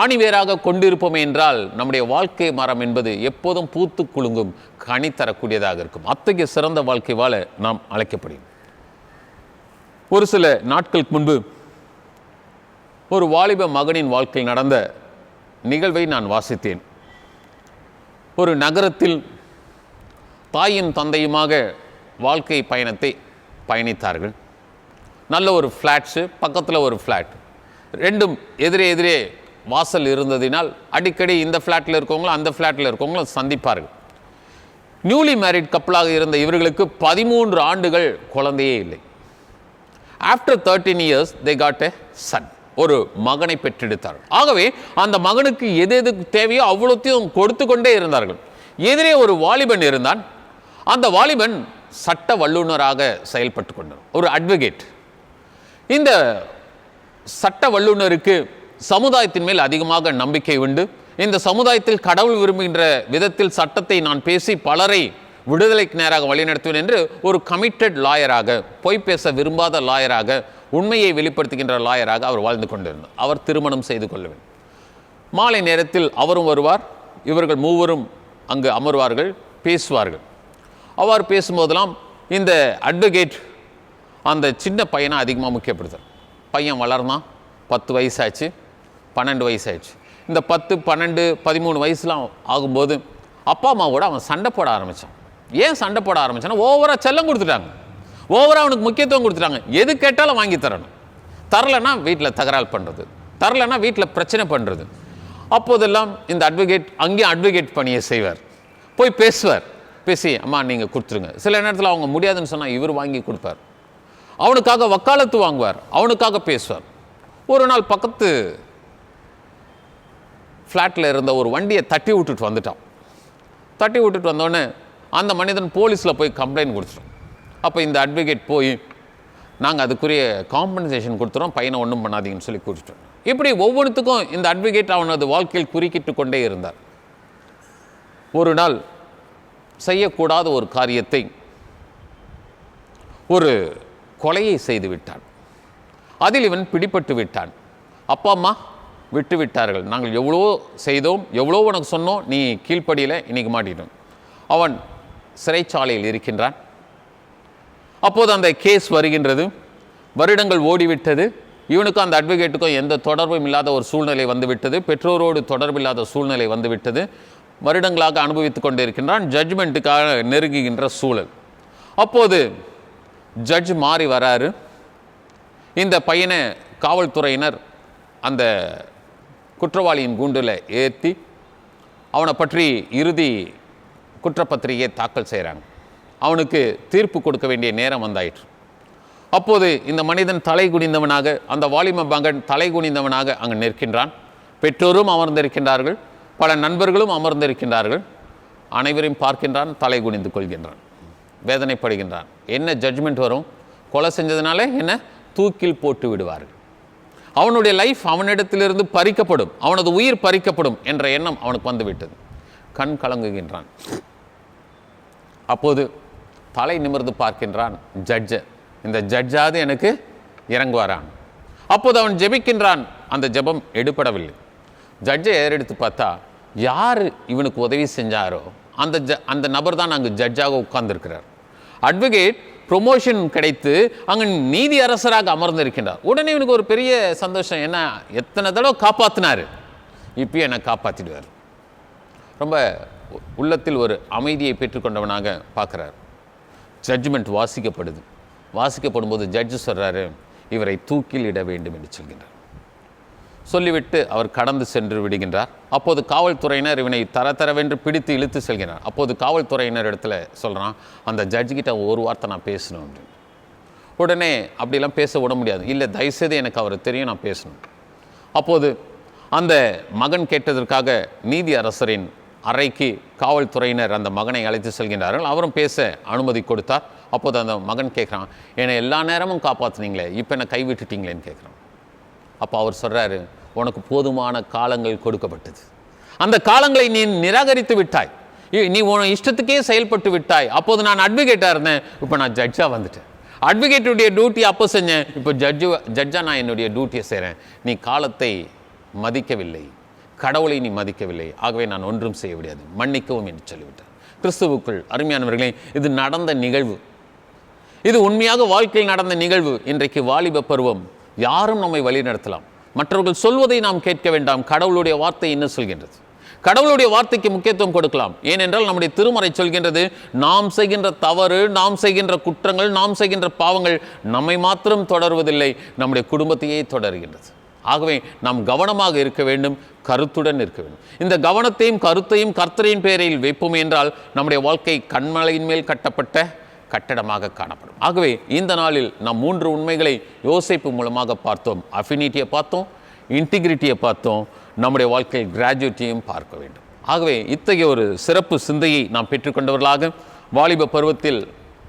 ஆணிவேராக கொண்டிருப்போம் என்றால் நம்முடைய வாழ்க்கை மரம் என்பது எப்போதும் பூத்து குலுங்கும், கனி தரக்கூடியதாக இருக்கும். அத்தகைய சிறந்த வாழ்க்கை வாழ நாம் அழைக்கப்படும். ஒரு சில நாட்களுக்கு முன்பு ஒரு வாலிப மகனின் வாழ்க்கையில் நடந்த நிகழ்வை நான் வாசித்தேன். ஒரு நகரத்தில் தாயும் தந்தையுமாக வாழ்க்கை பயணத்தை பயணித்தார்கள். நல்ல ஒரு ஃப்ளாட்ஸு, பக்கத்தில் ஒரு ஃப்ளாட், ரெண்டும் எதிரே எதிரே வாசல் இருந்ததினால் அடிக்கடி இந்த ஃப்ளாட்டில் இருக்கவங்களும் அந்த ஃப்ளாட்டில் இருக்கவங்களும் சந்திப்பார்கள். நியூலி மேரிட் கப்பலாக இருந்த இவர்களுக்கு 13 ஆண்டுகள் குழந்தையே இல்லை. After 13 years they got a son. ஒரு மகனை பெற்றெடுத்தார்கள். ஆகவே அந்த மகனுக்கு எது எதுக்கு தேவையோ அவ்வளோத்தையும் கொடுத்து கொண்டே இருந்தார்கள். எதிரே ஒரு வாலிபன் இருந்தான். அந்த வாலிபன் சட்ட வல்லுநராக செயல்பட்டு கொண்டார், ஒரு அட்வொகேட். இந்த சட்ட வல்லுநருக்கு சமுதாயத்தின் மேல் அதிகமாக நம்பிக்கை உண்டு. இந்த சமுதாயத்தில் கடவுள் விரும்புகின்ற விதத்தில் சட்டத்தை நான் பேசி பலரை விடுதலைக்கு நேராக வழிநடத்துவேன் என்று ஒரு கமிட்டட் லாயராக, பொய் பேச விரும்பாத லாயராக, உண்மையை வெளிப்படுத்துகின்ற லாயராக அவர் வாழ்ந்து கொண்டிருந்தார். அவர் திருமணம் செய்து கொள்ள வேண்டும். மாலை நேரத்தில் அவரும் வருவார், இவர்கள் மூவரும் அங்கு அமர்வார்கள், பேசுவார்கள். அவ்வாறு பேசும்போதெல்லாம் இந்த அட்வொகேட் அந்த சின்ன பையனை அதிகமாக முக்கியப்படுத்தார். பையன் வளர்ந்தான், 10 வயசாச்சு, 12 வயசாச்சு. இந்த 10, 12, 13 வயசுலாம் ஆகும்போது அப்பா அம்மாவோட அவன் சண்டை போட ஆரம்பித்தான். ஏன் சண்டை போட ஆரம்பிச்சான்னா, ஓவராக செல்லம் கொடுத்துட்டாங்க, ஓவராக அவனுக்கு முக்கியத்துவம் கொடுத்துட்டாங்க. எது கேட்டாலும் வாங்கி தரணும், தரலைன்னா வீட்டில் தகராறு பண்ணுறது, தரலைன்னா வீட்டில் பிரச்சனை பண்ணுறது. அப்போதெல்லாம் இந்த அட்வொகேட் அங்கேயும் அட்வொகேட் பணியை செய்வார். போய் பேசுவார், பேசி அம்மா நீங்கள் கொடுத்துருங்க. சில நேரத்தில் அவங்க முடியாதுன்னு சொன்னால் இவர் வாங்கி கொடுப்பார். அவனுக்காக வக்காலத்து வாங்குவார், அவனுக்காக பேசுவார். ஒரு நாள் பக்கத்து ஃப்ளாட்டில் இருந்த ஒரு வண்டியை தட்டி விட்டுட்டு வந்துட்டான். தட்டி விட்டுட்டு வந்தோடனே அந்த மனிதன் போலீஸில் போய் கம்ப்ளைண்ட் கொடுத்துட்டோம். அப்போ இந்த அட்வொகேட் போய் நாங்கள் அதுக்குரிய காம்பன்சேஷன் கொடுத்துறோம், பையனை ஒன்றும் பண்ணாதீங்கன்னு சொல்லி கூட்டிட்டோம். இப்படி ஒவ்வொன்றுத்துக்கும் இந்த அட்வொகேட் அவனது வாழ்க்கையில் குறுக்கிட்டு கொண்டே இருந்தார். ஒரு நாள் செய்யக்கூடாத ஒரு காரியத்தை, ஒரு கொலையை செய்து விட்டான். அதில் இவன் பிடிபட்டு விட்டான். அப்பா அம்மா விட்டு விட்டார்கள். நாங்கள் எவ்வளோ செய்தோம், எவ்வளோ உனக்கு சொன்னோம், நீ கீழ்ப்படியில், இன்னைக்கு மாட்டிட்டோம். அவன் சிறைச்சாலையில் இருக்கின்றான். அப்போது அந்த கேஸ் வருகின்றது. வருடங்கள் ஓடிவிட்டது. இவனுக்கும் அந்த அட்வொகேட்டுக்கும் எந்த தொடர்பும் இல்லாத ஒரு சூழ்நிலை வந்துவிட்டது. பெற்றோரோடு தொடர்பில்லாத சூழ்நிலை வந்துவிட்டது. வருடங்களாக அனுபவித்து கொண்டு இருக்கின்றான். ஜட்ஜ்மெண்ட்டுக்காக நெருங்குகின்ற சூழல். அப்போது ஜட்ஜ் மாறி வராரு. இந்த பையனை காவல்துறையினர் அந்த குற்றவாளியின் கூண்டில் ஏற்றி அவனை பற்றி இறுதி குற்றப்பத்திரிகையை தாக்கல் செய்கிறாங்க. அவனுக்கு தீர்ப்பு கொடுக்க வேண்டிய நேரம் வந்தாயிற்று. அப்போது இந்த மனிதன் தலை குனிந்தவனாக, அந்த வாலிப மகன் தலை குனிந்தவனாக அங்கு நிற்கின்றான். பெற்றோரும் அமர்ந்திருக்கின்றார்கள், பல நண்பர்களும் அமர்ந்திருக்கின்றார்கள். அனைவரையும் பார்க்கின்றான், தலை குனிந்து கொள்கின்றான், வேதனைப்படுகின்றான். என்ன ஜட்ஜ்மெண்ட் வரும்? கொலை செஞ்சதுனால என்ன தூக்கில் போட்டு விடுவார்கள், அவனுடைய லைஃப் அவனிடத்திலிருந்து பறிக்கப்படும், அவனது உயிர் பறிக்கப்படும் என்ற எண்ணம் அவனுக்கு வந்துவிட்டது. கண் கலங்குகின்றான். அப்போது தலை நிமிர்ந்து பார்க்கின்றான் ஜட்ஜை. இந்த ஜட்ஜாவது எனக்கு இறங்குவாரான். அப்போது அவன் ஜெபிக்கின்றான். அந்த ஜெபம் எடுபடவில்லை. ஜட்ஜை ஏறெடுத்து பார்த்தா யார் இவனுக்கு உதவி செஞ்சாரோ அந்த நபர் தான் அங்கு ஜட்ஜாக உட்கார்ந்துருக்கிறார். அட்வொகேட் ப்ரொமோஷன் கிடைத்து அங்கே நீதி அரசராக அமர்ந்திருக்கின்றார். உடனே இவனுக்கு ஒரு பெரிய சந்தோஷம். என்ன, எத்தனை தடவை காப்பாற்றினார், இப்பயும் என்னை காப்பாற்றிடுவார். ரொம்ப உள்ளத்தில் ஒரு அமைதியை பெற்றுக்கொண்டவனாக பார்க்குறார். ஜட்ஜ்மெண்ட் வாசிக்கப்படுது. வாசிக்கப்படும் போது ஜட்ஜு சொல்கிறாரு, இவரை தூக்கில் இட வேண்டும் என்று சொல்கின்றார். சொல்லிவிட்டு அவர் கடந்து சென்று விடுகின்றார். அப்போது காவல்துறையினர் இவனை தரவென்று பிடித்து இழுத்து செல்கிறார். அப்போது காவல்துறையினர் இடத்துல சொல்கிறான், அந்த ஜட்ஜுக்கிட்ட ஒரு வார்த்தை நான் பேசணும் அப்படின்னு. உடனே அப்படிலாம் பேச விட முடியாது. இல்லை, தயவுசெய்து எனக்கு அவர் தெரியும், நான் பேசணும். அப்போது அந்த மகன் கேட்டதற்காக நீதி அரசரின் அறைக்கு காவல்துறையினர் அந்த மகனை அழைத்து செல்கின்றார்கள். அவரும் பேச அனுமதி கொடுத்தார். அப்போது அந்த மகன் கேட்குறான், என்னை எல்லா நேரமும் காப்பாற்றுனீங்களே, இப்போ என்னை கைவிட்டுட்டீங்களேன்னு கேட்குறான். அப்போ அவர் சொல்கிறாரு, உனக்கு போதுமான காலங்கள் கொடுக்கப்பட்டது, அந்த காலங்களை நீ நிராகரித்து விட்டாய், நீ உன் இஷ்டத்துக்கே செயல்பட்டு விட்டாய். அப்போது நான் அட்வொகேட்டாக இருந்தேன், இப்போ நான் ஜட்ஜாக வந்துட்டேன். அட்வொகேட்டுடைய டியூட்டி அப்போ செஞ்சேன், இப்போ ஜட்ஜாக நான் என்னுடைய டியூட்டியை செய்கிறேன். நீ காலத்தை மதிக்கவில்லை, கடவுளை நீ மதிக்கவில்லை, ஆகவே நான் ஒன்றும் செய்ய முடியாது, மன்னிக்கவும் என்று சொல்லிவிட்டார். கிறிஸ்துவுக்குள் அருமையானவர்களே, இது நடந்த நிகழ்வு, இது உண்மையாக வாழ்க்கையில் நடந்த நிகழ்வு. இன்றைக்கு வாலிப பருவம். யாரும் நம்மை வழி நடத்தலாம், மற்றவர்கள் சொல்வதை நாம் கேட்க வேண்டாம். கடவுளுடைய வார்த்தை என்ன சொல்கின்றது? கடவுளுடைய வார்த்தைக்கு முக்கியத்துவம் கொடுக்கலாம். ஏனென்றால் நம்முடைய திருமறை சொல்கின்றது, நாம் செய்கின்ற தவறு, நாம் செய்கின்ற குற்றங்கள், நாம் செய்கின்ற பாவங்கள் நம்மை மாத்திரம் தொடர்வதில்லை, நம்முடைய குடும்பத்தையே தொடர்கின்றது. ஆகவே நாம் கவனமாக இருக்க வேண்டும், கருத்துடன் இருக்க வேண்டும். இந்த கவனத்தையும் கருத்தையும் கர்த்தரின் பேரில் வைப்போம் என்றால் நம்முடைய வாழ்க்கை கண்மலையின் மேல் கட்டப்பட்ட கட்டடமாக காணப்படும். ஆகவே இந்த நாளில் நாம் 3 உண்மைகளை யோசிப்பு மூலமாக பார்த்தோம். அஃபினிட்டியை பார்த்தோம், இன்டிகிரிட்டியை பார்த்தோம், நம்முடைய வாழ்க்கையில் கிராஜுவிட்டியையும் பார்க்க வேண்டும். ஆகவே இத்தகைய ஒரு சிறப்பு சிந்தையை நாம் பெற்றுக்கொண்டவர்களாக வாலிப பருவத்தில்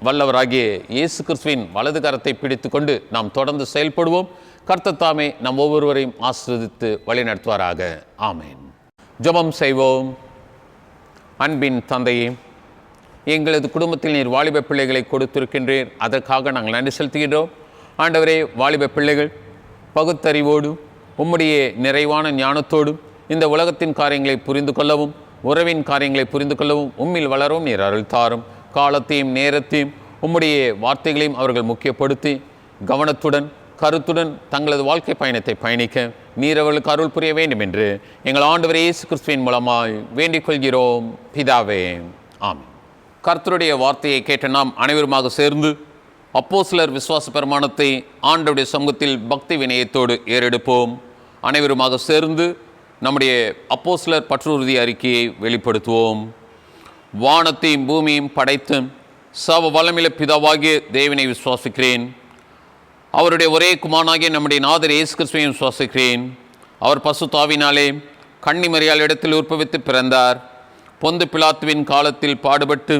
வல்லவராகிய இயேசு கிறிஸ்துவின் வலது கரத்தை பிடித்து கொண்டு நாம் தொடர்ந்து செயல்படுவோம். கர்த்தர் தாமே நம் ஒவ்வொருவரையும் ஆசீர்வதித்து வழிநடத்துவாராக. ஆமேன். ஜெபம் செய்வோம். அன்பின் தந்தையே, எங்களது குடும்பத்தில் நீர் வாலிப பிள்ளைகளை கொடுத்திருக்கின்றீர். அதற்காக நாங்கள் நன்றி செலுத்துகிறோம். ஆண்டவரே, வாலிப பிள்ளைகள் பகுத்தறிவோடு உம்முடைய நிறைவான ஞானத்தோடும் இந்த உலகத்தின் காரியங்களை புரிந்து கொள்ளவும், உறவின் காரியங்களை புரிந்து கொள்ளவும் உம்மில் வளரும் நீர் அருள் தாரும். காலத்தையும் நேரத்தையும் உம்முடைய வார்த்தைகளையும் அவர்கள் முக்கியப்படுத்தி கவனத்துடன் கருத்துடன் தங்களது வாழ்க்கை பயணத்தை பயணிக்க நீர் அவர்களுக்கு அருள் புரிய வேண்டும் என்று எங்கள் ஆண்டவர் இயேசு கிறிஸ்துவின் மூலமாய் வேண்டிக் கொள்கிறோம் பிதாவே, ஆமென். கர்த்தருடைய வார்த்தையை கேட்ட நாம் அனைவருமாக சேர்ந்து அப்போஸ்தலர் விசுவாச பிரமாணத்தை ஆண்டவருடைய சமூகத்தில் பக்தி வினயத்தோடு ஏறெடுப்போம். அனைவருமாக சேர்ந்து நம்முடைய அப்போஸ்தலர் பற்றுறுதி அறிக்கையை வெளிப்படுத்துவோம். வானத்தையும் பூமியையும் படைத்து சர்வ வல்லமையுள்ள பிதாவாகிய தேவனை விசுவாசிக்கிறேன். அவருடைய ஒரே குமாரனாகிய நம்முடைய நாதர் இயேசு கிறிஸ்துவையும் விசுவாசிக்கிறேன். அவர் பசுத்தாவினாலே கன்னிமரியாள் இடத்தில் உற்பவித்து பிறந்தார். பொந்து பிலாத்துவின் காலத்தில் பாடுபட்டு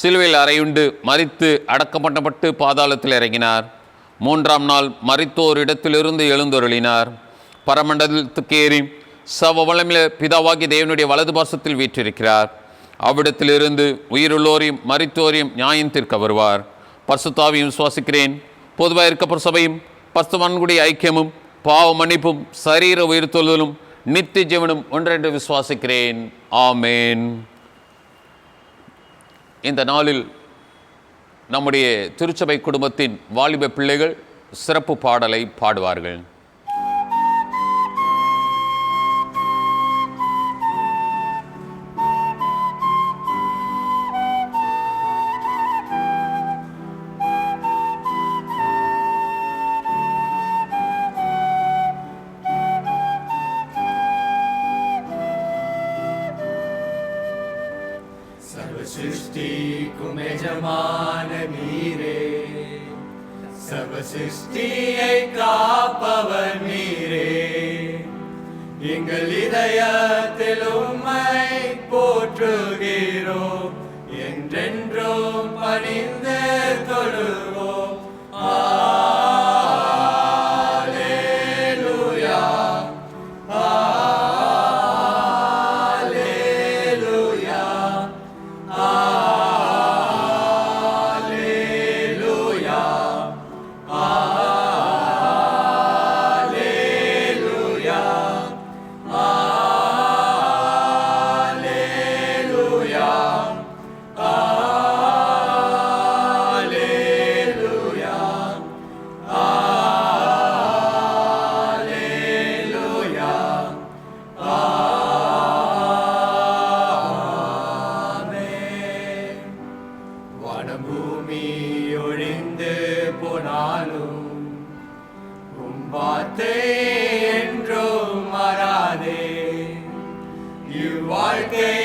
சிலுவையில் அறையுண்டு மரித்து அடக்கப்பட்டப்பட்டு பாதாளத்தில் இறங்கினார். 3ஆம் நாள் மரித்தோர் இடத்திலிருந்து எழுந்தொருளினார். பரமண்டலத்துக்கேறி சர்வ வல்லமையுள்ள பிதாவாகிய தேவனுடைய வலது பாசத்தில் வீற்றிருக்கிறார். அவ்விடத்திலிருந்து உயிருள்ளோரையும் மரித்தோரையும் நியாயம் தீர்க்க வருவார். பரிசுத்தாவியும் விசுவாசிக்கிறேன். பொதுவாக இருக்கப்பட்ட சபையும் பரிசுத்தவான்களுடைய ஐக்கியமும் பாவ மன்னிப்பும் சரீர உயிர்த்தெழுதலும் நித்திய ஜீவனும் ஒன்றென்று விசுவாசிக்கிறேன். ஆமேன். இந்த நாளில் நம்முடைய திருச்சபை குடும்பத்தின் வாலிப பிள்ளைகள் சிறப்பு பாடலை பாடுவார்கள். सर्वसृष्टिக்கும் எஜமான நீரே, சர்வ சிருஷ்டியை காப்பவர் நீரே, எங்கள் இதயத்தில் உம்மை போற்றுகிறோம், என்றென்றும் பணிந்து தொழுவோம். பூமி ஒழிந்து போனாலும் உம் வார்த்தை என்றும் மாறாதே, இவ்வாழ்க்கை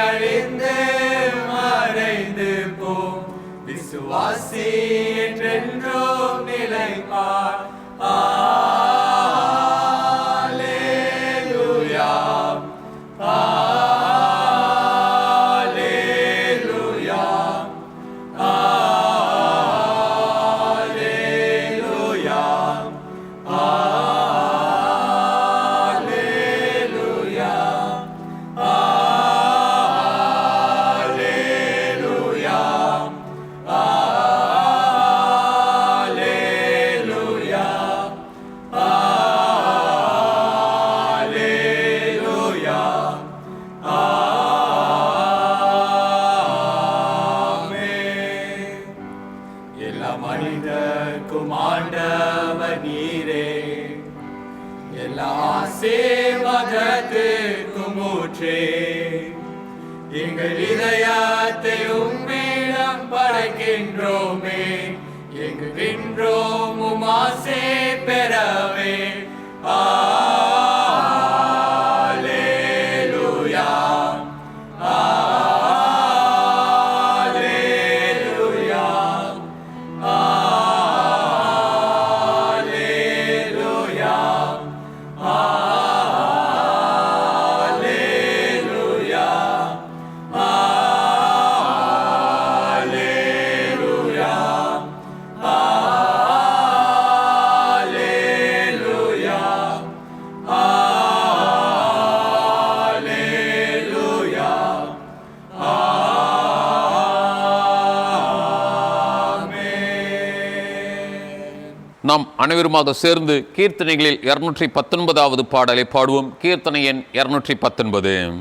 அழிந்து மறைந்து போம், விசுவாசி என்றென்றும் நிலைப்பார். மனிதர்க்கும் ஆண்டவர் நீரே, எல்லா ஆசீர்வாதத்திற்கும் ஊற்றே, எங்கள் இதயத்தை உம்மிடம் படைக்கின்றோமே, எங்குகின்றோம் உம் ஆசை பெறவே. நாம் அனைவருமாக சேர்ந்து கீர்த்தனைகளில் 219வது பாடலை பாடுவோம். கீர்த்தனை எண் 219.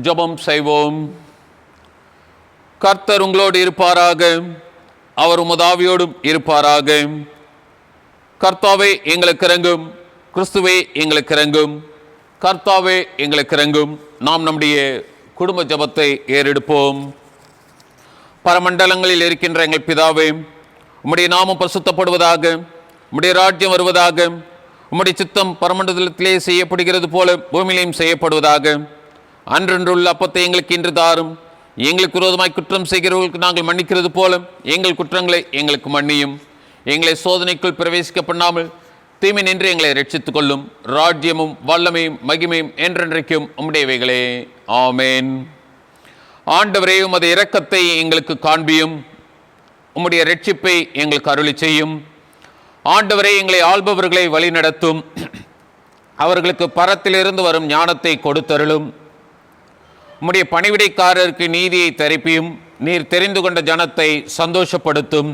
ஜெபம் செய்வோம். கர்த்தர் உங்களோடு இருப்பாராக, அவர் உமது ஆவியோடும் இருப்பாராக. கர்த்தாவே எங்களுக்கு இரங்கும், கிறிஸ்துவே எங்களுக்கு இரங்கும், கர்த்தாவே எங்களுக்கு இரங்கும். நாம் நம்முடைய குடும்ப ஜெபத்தை ஏறெடுப்போம். பரமண்டலங்களில் இருக்கின்ற எங்கள் பிதாவே, உம்முடைய நாமம் பரிசுத்தப்படுவதாக, உம்முடைய ராஜ்யம் வருவதாக, உம்முடைய சித்தம் பரமண்டலத்திலே செய்யப்படுகிறது போல பூமியிலையும் செய்யப்படுவதாக. அன்றன்றுள்ள அப்பத்தை எங்களுக்கு இன்று தாரும். எங்களுக்கு விரோதமாய் குற்றம் செய்கிறவர்களுக்கு நாங்கள் மன்னிக்கிறது போல எங்கள் குற்றங்களை எங்களுக்கு மன்னியும். எங்களை சோதனைக்குள் பிரவேசிக்க பண்ணாமல் தீமை நின்று எங்களை ரட்சித்துக் கொள்ளும். ராஜ்யமும் வல்லமையும் மகிமையும் என்றென்றைக்கும் உம்முடையவைகளே. ஆமேன். ஆண்டவரே, உமது இரக்கத்தை எங்களுக்கு காண்பியும், உம்முடைய ரட்சிப்பை எங்களுக்கு அருளி செய்யும். ஆண்டவரே, எங்களை ஆள்பவர்களை வழிநடத்தும், அவர்களுக்கு பரத்திலிருந்து வரும் ஞானத்தை கொடுத்தருளும். உம்முடைய பணிவிடைக்காரருக்கு நீதியை தரிப்பியும், நீர் தெரிந்து கொண்ட ஜனத்தை சந்தோஷப்படுத்தும்.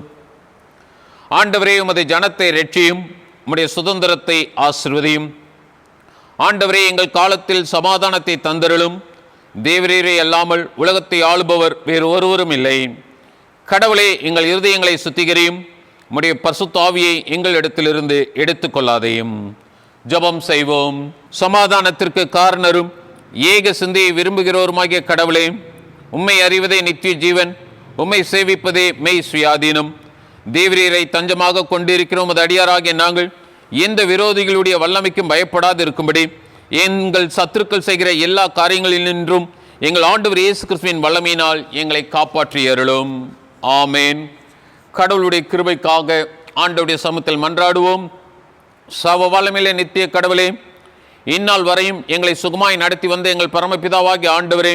ஆண்டவரே, உமது ஜனத்தை ரட்சியும், உம்முடைய சுதந்திரத்தை ஆசீர்வதியும். ஆண்டவரே, எங்கள் காலத்தில் சமாதானத்தை தந்தருளும். தேவரீரே அல்லாமல் உலகத்தை ஆளுபவர் வேறு ஒருவரும் இல்லை. கடவுளே, எங்கள் இருதயங்களை சுத்திகரியும், உம்முடைய பரிசுத்த ஆவியை எங்களிடத்திலிருந்து எடுத்துக்கொள்ளாதையும். ஜெபம் செய்வோம். சமாதானத்திற்கு காரணரும் ஏக சிந்தையை விரும்புகிறோருமாகிய கடவுளே, உம்மை அறிவதே நித்திய ஜீவன், உம்மை சேவிப்பதே மெய் சுயாதீனம். தேவரீரை தஞ்சமாக கொண்டிருக்கிறோம். அது அடியாராகிய நாங்கள் எந்த விரோதிகளுடைய வல்லமைக்கும் பயப்படாது இருக்கும்படி எங்கள் சத்துருக்கள் செய்கிற எல்லா காரியங்களினின்றும் எங்கள் ஆண்டவர் இயேசு கிறிஸ்துவின் வல்லமையினால் எங்களை காப்பாற்றி அருளும். ஆமேன். கடவுளுடைய கிருபைக்காக ஆண்டவருடைய சமூகத்தில் மன்றாடுவோம். சர்வ வல்லமையுள்ள நித்திய கடவுளே, இந்நாள் வரையும் எங்களை சுகமாய் நடத்தி வந்த எங்கள் பரமபிதாவாகிய ஆண்டவரே,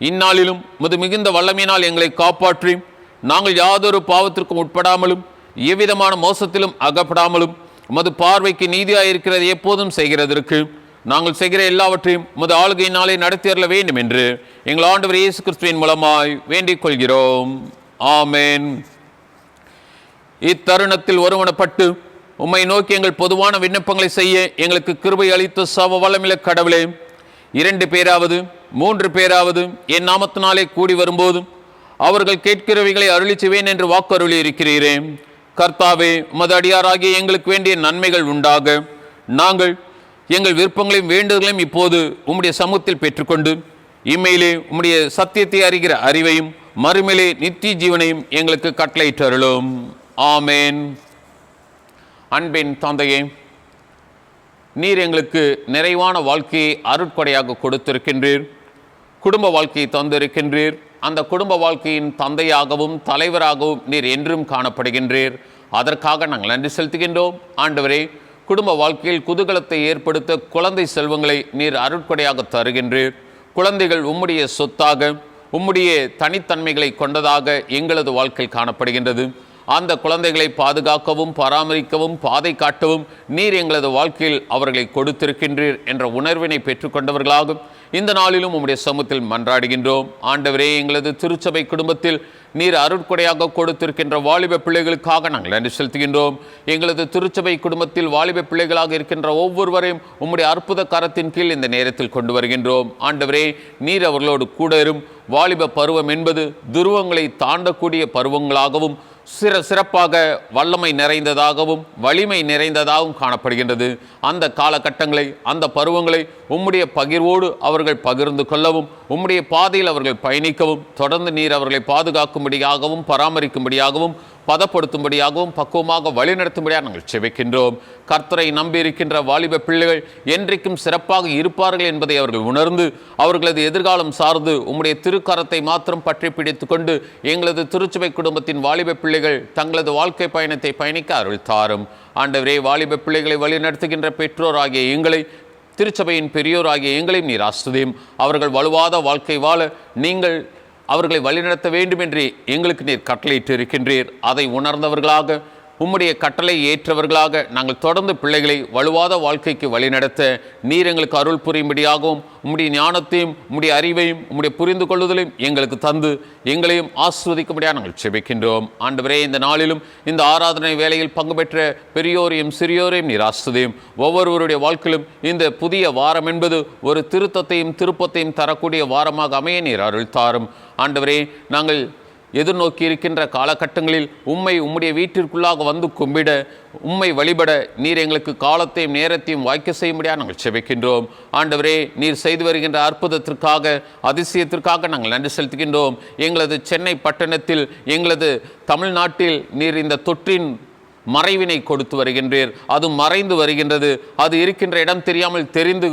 இந்நாளிலும் முது மிகுந்த வல்லமையினால் எங்களை காப்பாற்றி நாங்கள் யாதொரு பாவத்திற்கும் உட்படாமலும் எவ்விதமான மோசத்திலும் அகப்படாமலும் உமது பார்வைக்கு நீதியாயிருக்கிறது எப்போதும் செய்கிறதற்கு நாங்கள் செய்கிற எல்லாவற்றையும் உமது ஆளுகையினாலே நடத்தி அருள வேண்டும் என்று எங்கள் ஆண்டவர் இயேசு கிறிஸ்துவின் மூலமாய் வேண்டிக் கொள்கிறோம். ஆமேன். இத்தருணத்தில் ஒருமனப்பட்டு உம்மை நோக்கி எங்கள் பொதுவான விண்ணப்பங்களை செய்ய எங்களுக்கு கிருபை அளித்த சர்வ வல்லமையுள்ள கடவுளே, 2 பேராவது 3 பேராவது என் நாமத்தினாலே கூடி வரும்போது அவர்கள் கேட்கிறவைகளை அருளி செய்வேன் என்று வாக்கு அருளி இருக்கிறீரே. கர்த்தாவே, உமது அடியாராகிய எங்களுக்கு வேண்டிய நன்மைகள் உண்டாக நாங்கள் எங்கள் விருப்பங்களையும் வேண்டுதலையும் இப்போது உம்முடைய சமூகத்தில் பெற்றுக்கொண்டு இம்மையிலே உம்முடைய சத்தியத்தை அறிகிற அறிவையும் மறுமையிலே நித்திய ஜீவனையும் எங்களுக்கு கட்டளையிட்டு அருளும். ஆமேன். அன்பின் தந்தையே, நீர் எங்களுக்கு நிறைவான வாழ்க்கையை அருட்கொடையாக கொடுத்திருக்கின்றீர். குடும்ப வாழ்க்கையை தந்திருக்கின்றீர். அந்த குடும்ப வாழ்க்கையின் தந்தையாகவும் தலைவராகவும் நீர் என்றும் காணப்படுகின்றீர். அதற்காக நாங்கள் நன்றி செலுத்துகின்றோம். ஆண்டவரே, குடும்ப வாழ்க்கையில் குதூகலத்தை ஏற்படுத்த குழந்தை செல்வங்களை நீர் அருட்கொடையாக தருகின்றீர். குழந்தைகள் உம்முடைய சொத்தாக, உம்முடைய தனித்தன்மைகளை கொண்டதாக எங்களது வாழ்க்கையில் காணப்படுகின்றது. அந்த குழந்தைகளை பாதுகாக்கவும் பராமரிக்கவும் பாதை காட்டவும் நீர் எங்களது வாழ்க்கையில் அவர்களை கொடுத்திருக்கின்றீர் என்ற உணர்வினை பெற்றுக்கொண்டவர்களாகும் இந்த நாளிலும் உம்முடைய சமூகத்தில் மன்றாடுகின்றோம். ஆண்டவரே, எங்களது திருச்சபை குடும்பத்தில் நீர் அருட்கொடையாக கொடுத்திருக்கின்ற வாலிப பிள்ளைகளுக்காக நாங்கள் நன்றி செலுத்துகின்றோம். எங்களது திருச்சபை குடும்பத்தில் வாலிப பிள்ளைகளாக இருக்கின்ற ஒவ்வொருவரையும் உம்முடைய அற்புத கரத்தின் கீழ் இந்த நேரத்தில் கொண்டு வருகின்றோம். ஆண்டவரே, நீர் அவர்களோடு கூட இரும். வாலிப பருவம் என்பது துருவங்களை தாண்டக்கூடிய பருவங்களாகவும் சிறப்பாக வல்லமை நிறைந்ததாகவும் வலிமை நிறைந்ததாகவும் காணப்படுகின்றது. அந்த காலகட்டங்களை, அந்த பருவங்களை உம்முடைய பகிர்வோடு அவர்கள் பகிர்ந்து கொள்ளவும், உம்முடைய பாதையில் அவர்கள் பயணிக்கவும், தொடர்ந்து நீர் அவர்களை பாதுகாக்கும்படியாகவும் பராமரிக்கும்படியாகவும் பதப்படுத்தும்படியாகவும் பக்குவமாக வழிநடத்தும்படியாக நாங்கள் செபிக்கின்றோம். கர்த்தரை நம்பியிருக்கின்ற வாலிப பிள்ளைகள் என்றைக்கும் சிறப்பாக இருப்பார்கள் என்பதை அவர்கள் உணர்ந்து அவர்களது எதிர்காலம் சார்ந்து உம்முடைய திருக்கரத்தை மாத்திரம் பற்றி பிடித்து கொண்டு எங்களது திருச்சபை குடும்பத்தின் வாலிப பிள்ளைகள் தங்களது வாழ்க்கை பயணத்தை பயணிக்க அருள் தாரும். ஆண்டவரே, வாலிப பிள்ளைகளை வழிநடத்துகின்ற பெற்றோராகிய எங்களை, திருச்சபையின் பெரியோராகிய எங்களையும் நீர் ஆஸ்வதியும். அவர்கள் வலுவாத வாழ்க்கை வாழ நீங்கள் அவர்களை வழிநடத்த வேண்டும் என்று எங்களுக்கு நீர் கட்டளையிட்டு இருக்கின்றீர். அதை உணர்ந்தவர்களாக உம்முடைய கட்டளை ஏற்றவர்களாக நாங்கள் தொடர்ந்து பிள்ளைகளை வலுவாத வாழ்க்கைக்கு வழிநடத்த நீர் எங்களுக்கு அருள் புரியும்படியாகவும் உம்முடைய ஞானத்தையும் உம்முடைய அறிவையும் உம்முடைய புரிந்து கொள்ளுதலையும் எங்களுக்கு தந்து எங்களையும் ஆஸ்வதிக்கும்படியாக நாங்கள் செபிக்கின்றோம். ஆண்டவரே, இந்த நாளிலும் இந்த ஆராதனை வேளையில் பங்கு பெற்ற பெரியோரையும் சிறியோரையும் நீர் ஆஸ்வதியும். ஒவ்வொருவருடைய வாழ்க்கையிலும் இந்த புதிய வாரம் என்பது ஒரு திருத்தத்தையும் திருப்பத்தையும் தரக்கூடிய வாரமாக அமைய நீர் அருள் தாரும். ஆண்டவரே, நாங்கள் எதிர்நோக்கி இருக்கின்ற காலகட்டங்களில் உம்மை உம்முடைய வீட்டிற்குள்ளாக வந்து கும்பிட உம்மை வழிபட நீர் எங்களுக்கு காலத்தையும் நேரத்தையும் வாய்க்க செய்யும்படியாக நாங்கள் செபிக்கின்றோம். ஆண்டவரே, நீர் செய்து வருகின்ற அற்புதத்திற்காக அதிசயத்திற்காக நாங்கள் நன்றி செலுத்துகின்றோம். எங்களது சென்னை பட்டணத்தில் எங்களது தமிழ்நாட்டில் நீர் இந்த தொற்றின் மறைவினை கொடுத்து வருகின்றீர். அது மறைந்து வருகின்றது. அது இருக்கின்ற இடம் தெரியாமல் தெரிந்து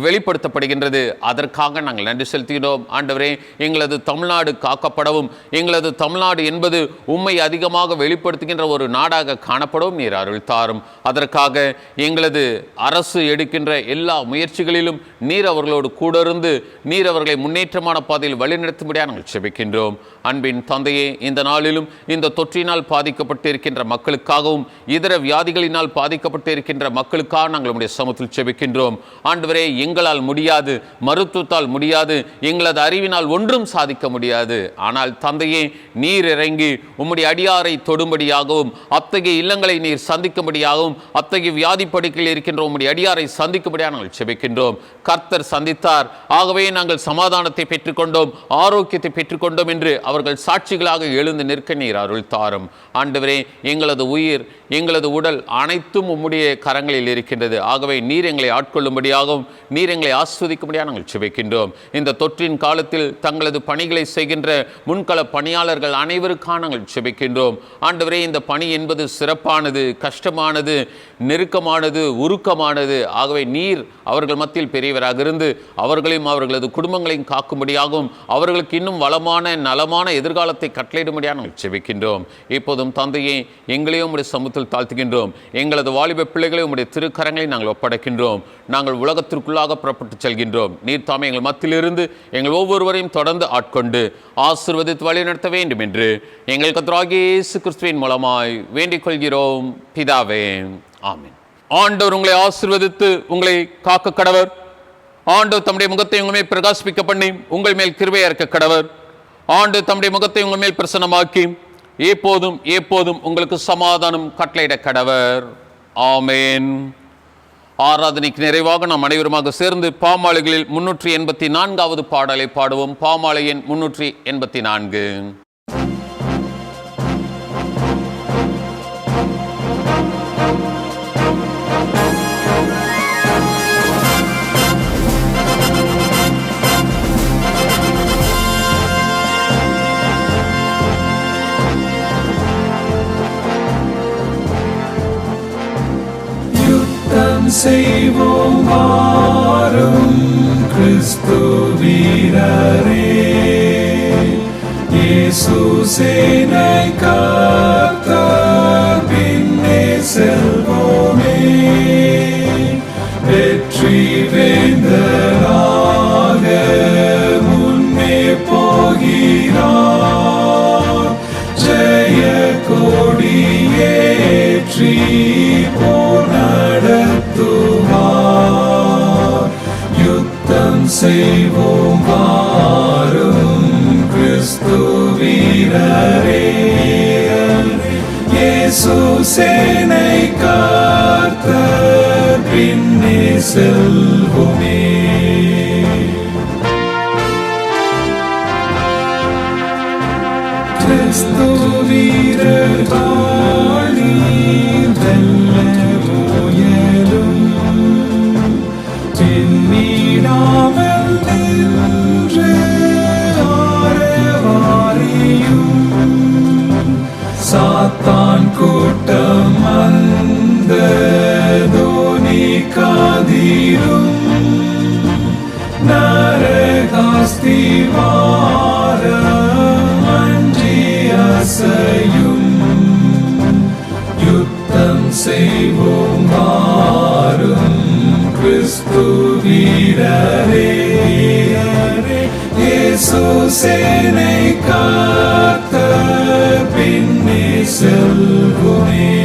வெளிப்படுத்தப்படுகின்றது. அதற்காக நாங்கள் நன்றி செலுத்துகிறோம். ஆண்டவரே, எங்களது தமிழ்நாடு காக்கப்படவும் எங்களது தமிழ்நாடு என்பது உம்மை அதிகமாக வெளிப்படுத்துகின்ற ஒரு நாடாக காணப்படவும் நீர் அருள் தாரும். அதற்காக எங்களது அரசு எடுக்கின்ற எல்லா முயற்சிகளிலும் நீர் அவர்களோடு கூட இருந்து நீர் அவர்களை முன்னேற்றமான பாதையில் வழிநடத்தும்படியாக நாங்கள் செபிக்கின்றோம். அன்பின் தந்தையே, இந்த நாளிலும் இந்த தொற்றினால் பாதிக்கப்பட்டு இருக்கின்ற மக்களுக்காகவும் இதர வியாதிகளினால் பாதிக்கப்பட்டு இருக்கின்ற மக்களுக்காக நாங்கள் உம்முடைய சமூகத்தில் செபிக்கின்றோம். ஆண்டவரே, எங்களால் முடியாது, மருத்துவத்தால் முடியாது, எங்களது அறிவினால் ஒன்றும் சாதிக்க முடியாது. ஆனால் தந்தையே, நீர் இறங்கி உம்முடைய அடியாரை தொடும்படியாகவும் அத்தகைய இல்லங்களை நீர் சந்திக்கும்படியாகவும் அத்தகைய வியாதி படுக்கையில் இருக்கின்ற உம்முடைய அடியாரை சந்திக்கும்படியாக நாங்கள் செபிக்கின்றோம். கர்த்தர் சந்தித்தார், ஆகவே நாங்கள் சமாதானத்தை பெற்றுக்கொண்டோம், ஆரோக்கியத்தை பெற்றுக்கொண்டோம் என்று அவர்கள் சாட்சிகளாக எழுந்து நிற்க நீர் அருள் தாரும். ஆண்டவரே, எங்களது உயிர் எங்களது உடல் அனைத்தும் உம்முடைய கரங்களில் இருக்கின்றது. ஆகவே நீர் எங்களை ஆட்கொள்ளும்படியாகவும் நீர் எங்களை ஆஸ்வதிக்கும்படியாக நாங்கள் செபிக்கின்றோம். இந்த தொற்றின் காலத்தில் தங்களது பணிகளை செய்கின்ற முன்கள பணியாளர்கள் அனைவருக்காக நாங்கள் செபிக்கின்றோம். ஆண்டவரே, இந்த பணி என்பது சிறப்பானது, கஷ்டமானது, நெருக்கமானது, உருக்கமானது. ஆகவே நீர் அவர்கள் மத்தியில் பெரியவராக இருந்து அவர்களையும் அவர்களது குடும்பங்களையும் காக்கும்படியாகவும் அவர்களுக்கு இன்னும் வளமான நலமான எதிர்காலத்தை கட்டளையிடும்படியாக நாங்கள் செபிக்கின்றோம். இப்போதும் தந்தையே, எங்களையும் உடைய சமூகத்தில் தாழ்த்துகின்றோம். எங்களது வாலிப பிள்ளைகளை உடைய திருக்கரங்களை நாங்கள் ஒப்படைக்கின்றோம். நாங்கள் உலகத்திற்குள்ளாக புறப்பட்டு செல்கின்றோம். நீர் தாமே எங்கள் மத்தியிலிருந்து எங்கள் ஒவ்வொருவரையும் தொடர்ந்து ஆட்கொண்டு ஆசீர்வதித்து வழிநடத்த வேண்டும் என்று எங்கள் கர்த்தராகிய இயேசு கிறிஸ்துவின் மூலமாய் வேண்டிக் கொள்கிறோம் பிதாவே, ஆமென். ஆண்டவர் உங்களை ஆசீர்வதித்து உங்களை காக்க கடவர். ஆண்டவர் தம்முடைய முகத்தை உங்கள் மேல் பிரகாசிப்பிக்க பண்ணி உங்கள் மேல் கிருபையா இருக்க கடவர். ஆண்டவர் தம்முடைய முகத்தை உங்கள் மேல் பிரசன்னமாக்கி எப்போதும் எப்போதும் உங்களுக்கு சமாதானம் கட்டளையிட கடவர். ஆமென். ஆராதனைக்கு நிறைவாக நாம் அனைவருமாக சேர்ந்து பாமாலைகளில் 384வது பாடலை பாடுவோம். பாமாலை எண் 384. செய்வோம் வாரும் கிறிஸ்து வீரரே, இயேசு சேனை காத்த பின்னே செல்வோமே, வெற்றி வேந்தராக முன்னே போகிறார், ஜெய கொடியேற்றி நடத்துவார். யுத்தம் செய்வோம் வாரும் கிறிஸ்து வீரரே, இயேசு சேனை காத்த பின்னே செல்வோமே. கிறிஸ்து வீரர் வாழி வெல்ல முயலும், பின்னிடாமல் நின்று ஆரவாரியும், சாத்தான் கூட்டம் அந்த தோனி காதிரும், நரகாஸ்தி வாரம் அஞ்சி அசையும், யுத்தம் செய்வோம் வாரும் கிறிஸ்து வீரரே, இயேசு சேனை காத்த பின்னே செல்வோமே.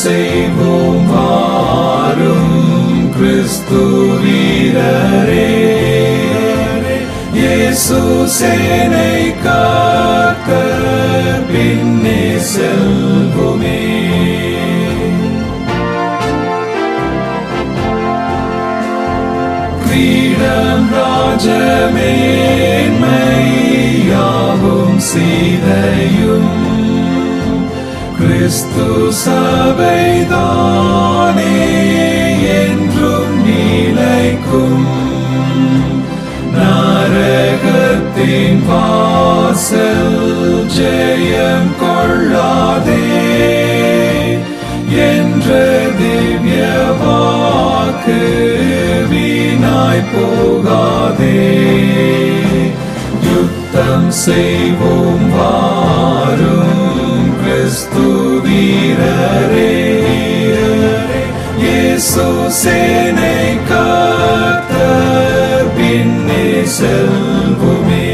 செய்வோம் வாரும் கிறிஸ்து வீரரே. இயேசு சேனை காக்க பின்னே செல்வோமே. கிரீடம் ராஜமேன்மை யாவும் சீதையும் கிறிஸ்து சபைதானே என்றும் நிலைக்கும். நரகத்தின் வாசல் ஜெயம் கொள்ளாதே என்ற திவ்ய வாக்கு வீணாய் போகாதே. யுத்தம் செய்வோம் வாரும் கிறிஸ்து வீரரே. இயேசு சேனை காக்க பின்னே செல்வோமே.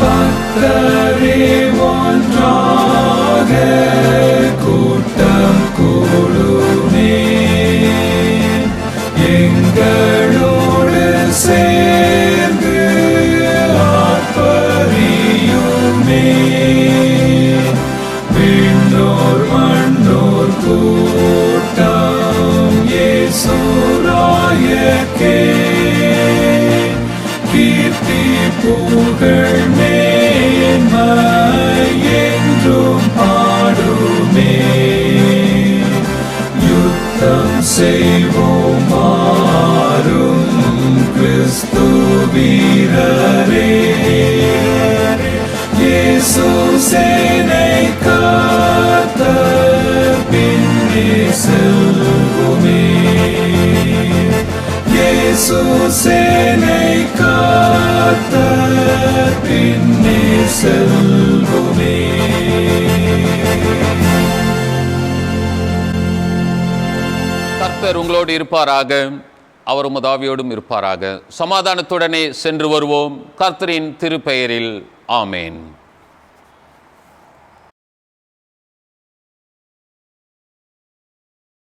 பக்தரே ஒன்றாக கூட்டம் கூடுமே. எங்களோடு சேர்ந்து ஆர்ப்பரியுமே. விண்ணோர் மண்ணோர் கூட்டம் இயேசுராயர்க்கே கீர்த்தி புகழ் மேன்மை என்றும் பாடுமே. யுத்தம் செய்வோம் வாரும் கிறிஸ்து வீரரே. இயேசு சேனை காத்த பின்னே செல்வோமே. இயேசு சேனை காத்த பின்னே செல்வோமே. கர்த்தர் உங்களோடு இருப்பாராக, அவர் உமது ஆவியோடும் இருப்பாராக. சமாதானத்துடனே சென்று வருவோம். கர்த்தரின் திருப்பெயரில் ஆமேன்.